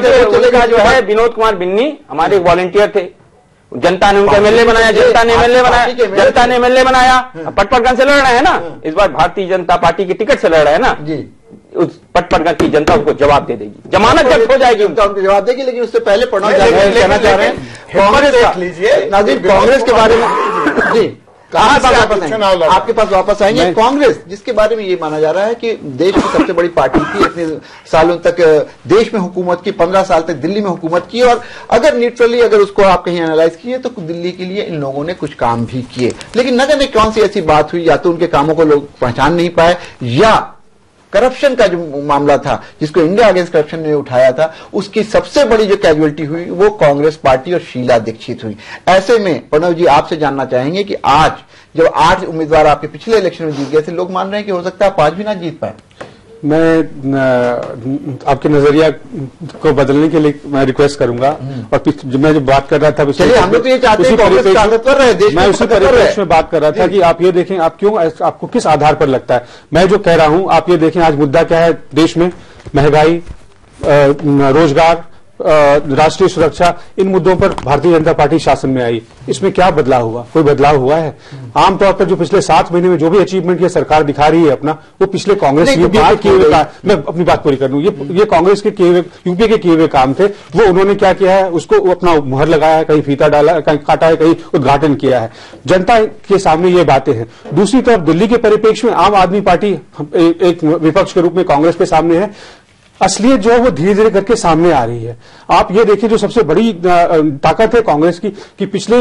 जो है, विनोद कुमार बिन्नी हमारे वॉलंटियर थे, जनता ने उनको एमएलए बनाया, जनता ने एमएलए बनाया। पटपड़गंज से लड़ रहे हैं ना, इस बार भारतीय जनता पार्टी की टिकट से लड़ रहे हैं ना जी। उस पटपड़गंज की जनता उसको जवाब दे देगी, जमानत जब्त हो जाएगी, उनको जवाब देगी। लेकिन उससे पहले कहना चाह रहे हैं कांग्रेस देख लीजिए नाज़रीन, कांग्रेस के बारे में जी आपके पास वापस आएंगे। कांग्रेस जिसके बारे में ये माना जा रहा है कि देश की सबसे बड़ी पार्टी थी, इतने सालों तक देश में हुकूमत की, 15 साल तक दिल्ली में हुकूमत की, और अगर न्यूट्रली अगर उसको आप कहीं एनालाइज किए तो दिल्ली के लिए इन लोगों ने कुछ काम भी किए, लेकिन न जाने कौन सी ऐसी बात हुई, या तो उनके कामों को लोग पहचान नहीं पाए, या करप्शन का जो मामला था जिसको इंडिया अगेंस्ट करप्शन ने उठाया था, उसकी सबसे बड़ी जो कैजुअलिटी हुई वो कांग्रेस पार्टी और शीला दीक्षित हुई। ऐसे में प्रणव जी आपसे जानना चाहेंगे कि आज जब 8 उम्मीदवार आपके पिछले इलेक्शन में जीत गए थे, लोग मान रहे हैं कि हो सकता है आप 5 भी ना जीत पाए। मैं आपके नजरिया को बदलने के लिए मैं रिक्वेस्ट करूंगा, और मैं जो बात कर रहा था हम लोग तो ये चाहते हैं कांग्रेस ताकतवर रहे, देश मैं उसी परिप्रेक्ष्य में बात कर रहा था कि आप ये देखें, आप क्यों, आपको किस आधार पर लगता है मैं जो कह रहा हूं, आप ये देखें आज मुद्दा क्या है देश में, महंगाई, रोजगार, राष्ट्रीय सुरक्षा, इन मुद्दों पर भारतीय जनता पार्टी शासन में आई। इसमें क्या बदलाव हुआ? कोई बदलाव हुआ है? आमतौर पर जो पिछले 7 महीने में जो भी अचीवमेंट ये सरकार दिखा रही है अपना, वो पिछले कांग्रेस यूपीए के किए हुए, मैं अपनी बात पूरी कर लूं, ये कांग्रेस के किए हुए, यूपीए के किए हुए काम थे। वो उन्होंने क्या किया है, उसको अपना मुहर लगाया है, कहीं फीता डाला, कहीं काटा है, कहीं उद्घाटन किया है। जनता के सामने ये बातें हैं। दूसरी तरफ दिल्ली के परिप्रेक्ष्य में आम आदमी पार्टी एक विपक्ष के रूप में कांग्रेस के सामने है। असलियत जो है वो धीरे धीरे करके सामने आ रही है। आप ये देखिए जो सबसे बड़ी ताकत है कांग्रेस की कि पिछले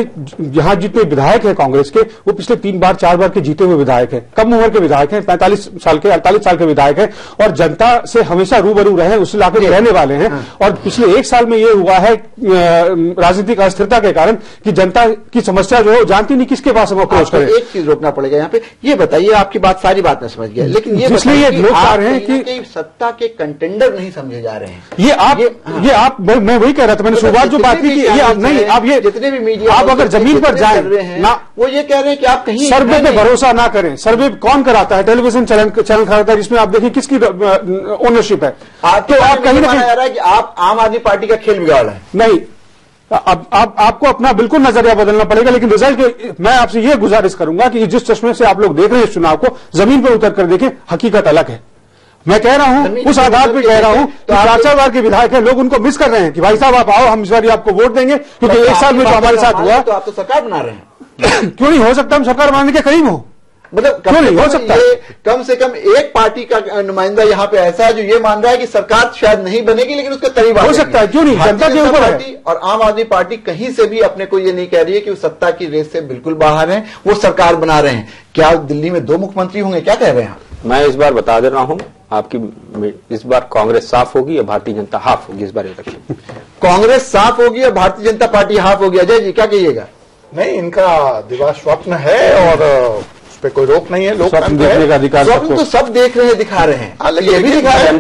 यहां जितने विधायक हैं कांग्रेस के, वो पिछले 3 बार 4 बार के जीते हुए विधायक हैं, कम उम्र के विधायक हैं, 45 साल के 48 साल के विधायक हैं, और जनता से हमेशा रूबरू रहे, उस इलाके में रहने वाले हैं। और पिछले 1 साल में ये हुआ है राजनीतिक अस्थिरता के कारण कि जनता की समस्या जो है जानती नहीं किसके पास हम अप्रोच करें। एक चीज रोकना पड़ेगा यहाँ पे, ये बताइए, आपकी बात सारी बात मैं समझ गया, लेकिन ये इसलिए लोग कह रहे हैं कि सत्ता के कंटेंडर नहीं समझे जा रहे हैं। ये आप मैं वही कह रहा था, मैंने शुरुआत जो बात की कि ये आप नहीं, आप ये जितने भी मीडिया आप अगर जमीन पर जाएं ना, वो ये कह रहे हैं कि आप कहीं सर्वे पे भरोसा ना करें। सर्वे कौन कराता है? टेलीविजन चैनल कराता है, जिसमें आप देखिए किसकी ओनरशिप है। तो आप कहीं ना कहीं आ रहा है कि आप आम आदमी पार्टी का खेल बिगाड़ रहे हैं। नहीं, अब आपको अपना बिल्कुल नजरिया बदलना पड़ेगा, लेकिन रिजल्ट मैं आपसे ये गुजारिश करूंगा कि जिस चश्मे से आप लोग देख रहे हैं इस चुनाव को, जमीन पर उतर कर देखें, हकीकत अलग है। मैं कह रहा हूं, उस आधार पर कह रहा हूं, तो 4 बार के विधायक हैं, लोग उनको मिस कर रहे हैं कि भाई साहब आप आओ, हम इस बार आपको वोट देंगे, क्योंकि 1 साल में जो हमारे साथ हुआ, तो आप तो सरकार बना रहे हैं। क्यों नहीं हो सकता हम सरकार बनाने के करीब हो? मतलब क्यों नहीं हो सकता? कम से कम एक पार्टी का नुमाइंदा यहाँ पे ऐसा है जो ये मान रहा है कि सरकार शायद नहीं बनेगी, लेकिन उसके करीब हो सकता है। क्यों नहीं? जनता के ऊपर है। और आम आदमी पार्टी कहीं से भी अपने को ये नहीं कह रही है कि वो सत्ता की रेस से बिल्कुल बाहर है, वो सरकार बना रहे हैं। क्या दिल्ली में 2 मुख्यमंत्री होंगे? क्या कह रहे हैं? मैं इस बार बता दे रहा हूं आपकी, इस बार कांग्रेस साफ होगी या भारतीय जनता हाफ होगी? इस बार इलेक्शन कांग्रेस साफ होगी और भारतीय जनता पार्टी हाफ होगी। अजय जी क्या कहिएगा? नहीं, इनका दिवा स्वप्न है और उस पर कोई रोक नहीं है। लोग देखने का अधिकार, स्वप्न तो सब देख रहे हैं, दिखा रहे हैं, ये भी दिखा रहे हैं।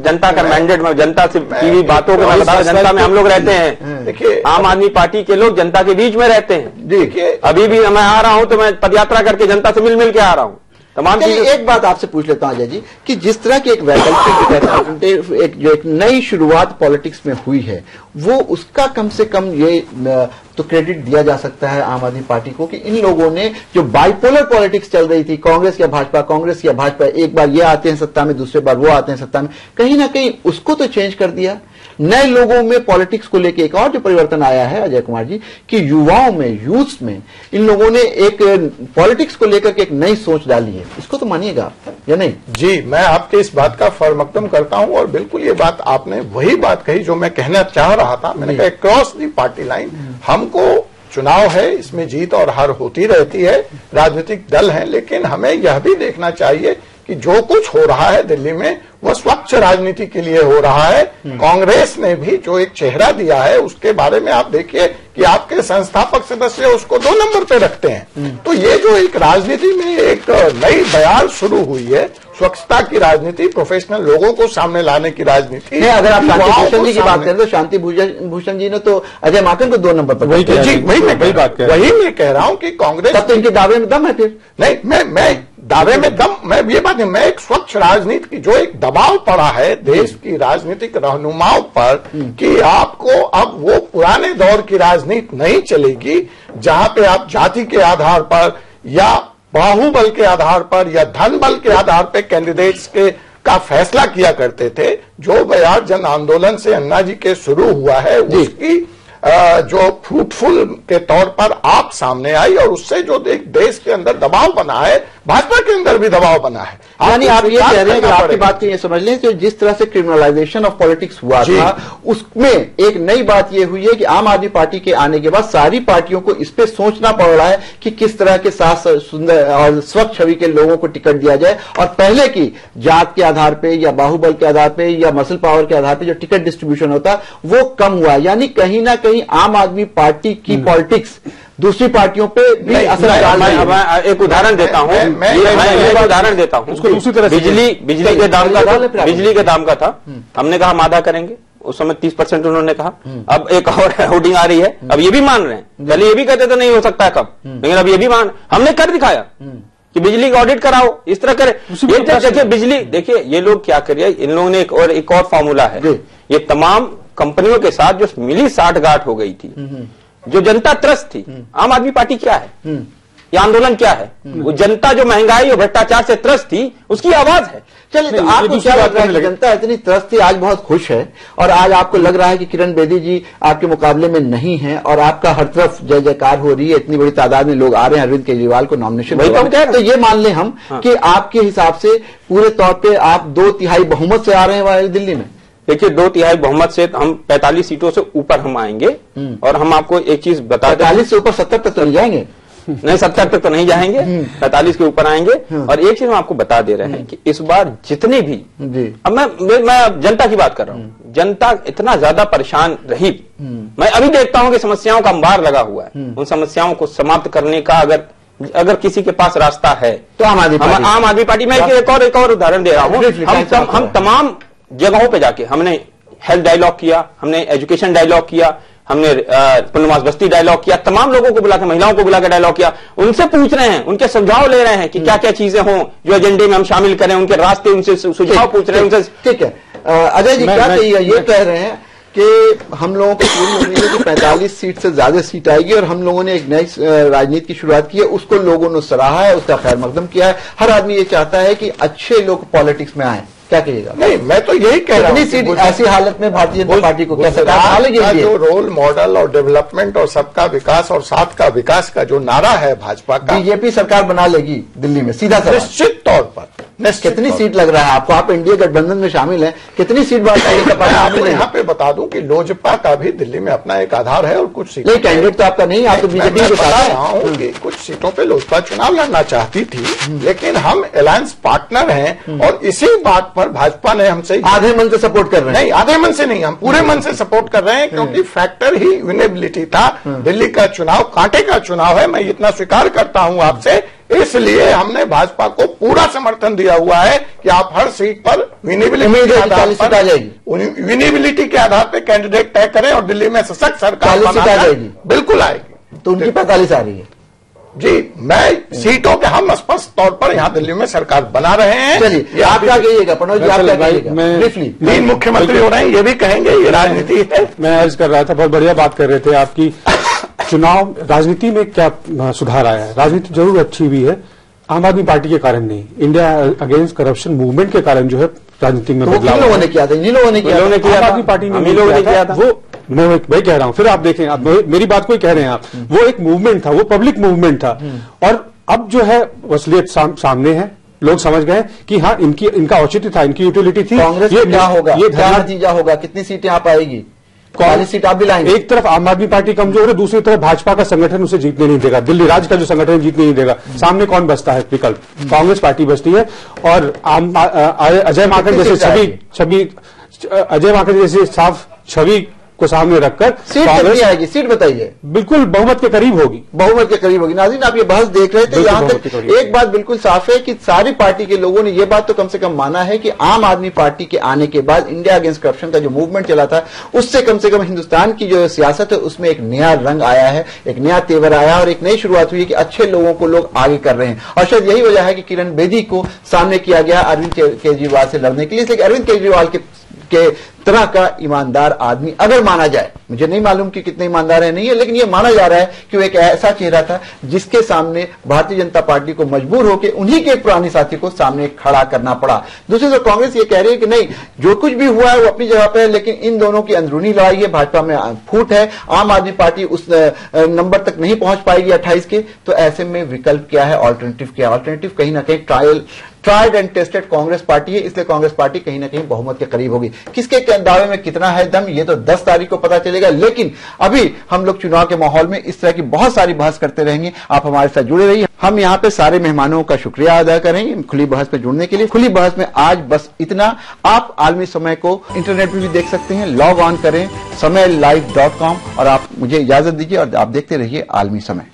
जनता का मैंडेट में, जनता से टीवी बातों को मैं बता, जनता में हम लोग रहते हैं। देखिए, आम आदमी पार्टी के लोग जनता के बीच में रहते हैं। देखिए, अभी भी मैं आ रहा हूं तो मैं पदयात्रा करके जनता से मिल के आ रहा हूं। तमाम एक बात आपसे पूछ लेता हूं अजय जी कि जिस तरह की एक वैकल्पिक एक नई शुरुआत पॉलिटिक्स में हुई है, वो उसका कम से कम ये तो क्रेडिट दिया जा सकता है आम आदमी पार्टी को कि इन लोगों ने जो बाइपोलर पॉलिटिक्स चल रही थी, कांग्रेस या भाजपा, एक बार ये आते हैं सत्ता में, दूसरे बार वो आते हैं सत्ता में, कहीं ना कहीं उसको तो चेंज कर दिया। नए लोगों में पॉलिटिक्स को लेकर एक और जो परिवर्तन आया है अजय कुमार जी कि युवाओं में, यूथ में इन लोगों ने एक पॉलिटिक्स को लेकर के एक नई सोच डाली है। इसको तो मानिएगा या नहीं? जी, मैं आपके इस बात का फर्मकदम करता हूं और बिल्कुल ये बात आपने वही बात कही जो मैं कहना चाह रहा था। मैंने कहा क्रॉस दी पार्टी लाइन, हमको चुनाव है, इसमें जीत और हार होती रहती है, राजनीतिक दल हैं, लेकिन हमें यह भी देखना चाहिए कि जो कुछ हो रहा है दिल्ली में वो स्वच्छ राजनीति के लिए हो रहा है। कांग्रेस ने भी जो एक चेहरा दिया है उसके बारे में आप देखिए कि आपके संस्थापक सदस्य उसको 2 नंबर पे रखते हैं। तो ये जो एक राजनीति में एक नई बयार शुरू हुई है, स्वच्छता की राजनीति, प्रोफेशनल लोगों को सामने लाने की राजनीति। अगर आप शांति भूषण जी की बात करें तो शांति भूषण जी ने तो अजय माकन को 2 नंबर पर वही मैं कह रहा हूं कि कांग्रेस, तब तो इनके दावे में दम है। फिर नहीं, मैं दावे में दम, मैं ये बात नहीं, मैं एक स्वच्छ राजनीति की जो एक दबाव पड़ा है देश की राजनीतिक रहनुमाओं पर कि आपको अब वो पुराने दौर की राजनीति नहीं चलेगी जहां पे आप जाति के आधार पर या बाहुबल के आधार पर या धन बल के आधार पर कैंडिडेट्स के का फैसला किया करते थे। जो बयार जन आंदोलन से अन्ना जी के शुरू हुआ है उसकी जो फ्रूटफुल के तौर पर आप सामने आई और उससे जो देश के अंदर दबाव बना है, भाजपा के अंदर भी दबाव बना है। यानी आप ये कह रहे हैं कि आपकी बात को ये समझ लें कि जिस तरह से क्रिमिनलाइजेशन ऑफ पॉलिटिक्स हुआ था, उसमें एक नई बात ये हुई है कि आम आदमी पार्टी के आने के बाद सारी पार्टियों को इस पे सोचना पड़ रहा है कि किस तरह के साथ सुंदर और स्वच्छ छवि के लोगों को टिकट दिया जाए, और पहले की जात के आधार पे या बाहुबल के आधार पे या मसल पावर के आधार पे जो टिकट डिस्ट्रीब्यूशन होता वो कम हुआ। यानी कहीं ना कहीं आम आदमी पार्टी की पॉलिटिक्स दूसरी पार्टियों पे भी असर डाल रही है। एक उदाहरण देता हूं, मैं एक उदाहरण देता हूं। उसको दूसरी तरह बिजली के दाम का था, हमने कहा हम आधा करेंगे, उस समय 30% उन्होंने कहा। अब एक और होर्डिंग आ रही है, अब ये भी मान रहे हैं, पहले ये भी कहते थे नहीं हो सकता है कब, लेकिन अब ये भी हमने कर दिखाया कि बिजली का ऑडिट कराओ, इस तरह करे। ये देखिए बिजली, देखिए ये लोग क्या करिए, इन लोगों ने एक और फॉर्मूला है, ये तमाम कंपनियों के साथ जो मिली साठगांठ हो गई थी, जो जनता त्रस्त थी, आम आदमी पार्टी क्या है, ये आंदोलन क्या है, वो जनता जो महंगाई और भ्रष्टाचार से त्रस्त थी उसकी आवाज है। चलिए, तो आपको क्या लग रहा है कि जनता इतनी त्रस्त थी, आज बहुत खुश है, और आज आपको लग रहा है कि किरण बेदी जी आपके मुकाबले में नहीं है और आपका हर तरफ जय जयकार हो रही है, इतनी बड़ी तादाद में लोग आ रहे हैं अरविंद केजरीवाल को नॉमिनेशन, तो ये मान लें हम कि आपके हिसाब से पूरे तौर पर आप 2/3 बहुमत से आ रहे हैं दिल्ली में? देखिए 2/3 बहुमत से हम 45 सीटों से ऊपर हम आएंगे, और हम आपको एक चीज बता दें, 45 से ऊपर 70 तक तो नहीं जाएंगे, नहीं 70 तक तो नहीं जाएंगे, 45 के ऊपर आएंगे। और एक चीज हम आपको बता दे रहे हैं कि इस बार जितने भी, अब मैं जनता की बात कर रहा हूं, जनता इतना ज्यादा परेशान रही, मैं अभी देखता हूं कि समस्याओं का अंबार लगा हुआ है, उन समस्याओं को समाप्त करने का अगर किसी के पास रास्ता है तो आम आदमी पार्टी। मैं एक और उदाहरण दे रहा हूं, हम तमाम जगहों पे जाके हमने हेल्थ डायलॉग किया, हमने एजुकेशन डायलॉग किया, हमने पुनर्वास बस्ती डायलॉग किया, तमाम लोगों को बुलाकर, महिलाओं को बुलाकर डायलॉग किया, उनसे पूछ रहे हैं, उनके सुझाव ले रहे हैं कि क्या क्या चीजें हों जो एजेंडे में हम शामिल करें, उनके रास्ते, उनसे सुझाव पूछ रहे हैं उनसे। ठीक है, अजय जी क्या ये कह रहे हैं कि हम लोगों को पूरी उम्मीद है कि 45 सीट से ज्यादा सीट आएगी, और हम लोगों ने एक नई राजनीति की शुरुआत की है, उसको लोगों ने सराहा है, उसका खैर मकदम किया है। हर आदमी ये चाहता है कि अच्छे लोग पॉलिटिक्स में आए, क्या कहिएगा? नहीं, मैं तो यही कह रहा हूं, सीट ऐसी हालत में भारतीय जनता पार्टी को कैसे जो रोल मॉडल और डेवलपमेंट और सबका विकास और साथ का विकास का जो नारा है भाजपा का, बीजेपी सरकार बना लेगी दिल्ली में, सीधा सवाल। निश्चित तौर पर कितनी सीट लग रहा है आपको? आप एनडीए गठबंधन में शामिल हैं, कितनी सीट आपको यहाँ पे बता दूं कि लोजपा का भी दिल्ली में अपना एक आधार है, और कुछ सीटों नहीं, कैंडिडेट तो आपका नहीं, आप तो बीजेपी के बता रहा हूँ कि कुछ सीटों पे लोजपा चुनाव लड़ना चाहती थी, लेकिन हम अलायंस पार्टनर हैं, और इसी बात पर भाजपा ने हमसे आधे मन से सपोर्ट कर रहे हैं। नहीं, आधे मन से नहीं, हम पूरे मन से सपोर्ट कर रहे हैं, क्योंकि फैक्टर ही विनेबिलिटी था। दिल्ली का चुनाव कांटे का चुनाव है, मैं इतना स्वीकार करता हूं आपसे, इसलिए हमने भाजपा को पूरा समर्थन दिया हुआ है कि आप हर सीट पर विनेबिलिटी के आधार पर कैंडिडेट तय करें और दिल्ली में सशक्त सरकार जाएगी। बिल्कुल आएगी। तो उनकी 45 आ रही है जी, मैं सीटों के हम स्पष्ट तौर पर यहाँ दिल्ली में सरकार बना रहे हैं। चलिए, आप क्या कहिएगा पनोज जी, आप क्या कहिएगा? 3 मुख्यमंत्री हो रहे हैं, ये भी कहेंगे ये राजनीति है। मैं अर्ज कर रहा था, बहुत बढ़िया बात कर रहे थे आपकी, चुनाव राजनीति में क्या सुधार आया है? राजनीति जरूर अच्छी हुई है, आम आदमी पार्टी के कारण नहीं, इंडिया अगेंस्ट करप्शन मूवमेंट के कारण जो है राजनीति में बदलाव लोगों ने किया था, इन लोगों ने किया, आम आदमी पार्टी ने किया था। वो मैं वही कह रहा हूं, फिर आप देखें, आप मेरी बात को ही कह रहे हैं आप, वो एक मूवमेंट था, वो पब्लिक मूवमेंट था, और अब जो है असलियत सामने है, लोग समझ गए कि हाँ इनका औचित्य था, इनकी यूटिलिटी थी। कांग्रेस ये क्या होगा, ये क्या नतीजा होगा, कितनी सीटें आप आएगी? 40 सीट आप भी लाएंगे। एक तरफ आम आदमी पार्टी कमजोर है, दूसरी तरफ भाजपा का संगठन उसे जीतने नहीं देगा, दिल्ली राज्य का जो संगठन जीतने नहीं देगा। सामने कौन बचता है विकल्प? कांग्रेस पार्टी बचती है, और अजय माकन जैसे छवि अजय माकन जैसे साफ छवि को सामने रखकर सीट कितनी आएगी? सीट बताइए। बिल्कुल बहुमत के करीब होगी, बहुमत के करीब होगी। नाज़रीन, आप ये बहस देख रहे थे, यहाँ तक एक बात बिल्कुल साफ है कि सारी पार्टी के लोगों ने ये बात तो कम से कम माना है कि आम आदमी पार्टी के आने के बाद इंडिया अगेंस्ट करप्शन का जो मूवमेंट चला था, उससे कम से कम हिंदुस्तान की जो सियासत है उसमें एक नया रंग आया है, एक नया तेवर आया, और एक नई शुरुआत हुई है कि अच्छे लोगों को लोग आगे कर रहे हैं। और शायद यही वजह है कि किरण बेदी को सामने किया गया अरविंद केजरीवाल से लड़ने के लिए, इसलिए अरविंद केजरीवाल के तरह का ईमानदार आदमी अगर माना जाए, मुझे नहीं मालूम कि कितने ईमानदार है नहीं है, लेकिन यह माना जा रहा है कि वो एक ऐसा चेहरा था जिसके सामने भारतीय जनता पार्टी को मजबूर होकर उन्हीं के पुराने साथी को सामने खड़ा करना पड़ा। दूसरी तरफ कांग्रेस ये कह रही है कि नहीं, जो कुछ भी हुआ है वो अपनी जगह पर है, लेकिन इन दोनों की अंदरूनी लड़ाई है, भाजपा में फूट है, आम आदमी पार्टी उस नंबर तक नहीं पहुंच पाएगी 28 के। तो ऐसे में विकल्प क्या है, ऑल्टरनेटिव क्या है? ऑल्टरनेटिव कहीं ना कहीं tried and tested Congress party है, इसलिए कांग्रेस पार्टी कहीं ना कहीं बहुमत के करीब होगी। किसके दावे में कितना है दम, ये तो 10 तारीख को पता चलेगा। लेकिन अभी हम लोग चुनाव के माहौल में इस तरह की बहुत सारी बहस करते रहेंगे। आप हमारे साथ जुड़े रहिए। हम यहाँ पे सारे मेहमानों का शुक्रिया अदा करेंगे खुली बहस में जुड़ने के लिए। खुली बहस में आज बस इतना। आप आलमी समय को इंटरनेट पर भी देख सकते हैं, लॉग ऑन करें samylive.com और आप मुझे इजाजत दीजिए और आप देखते रहिए आलमी समय।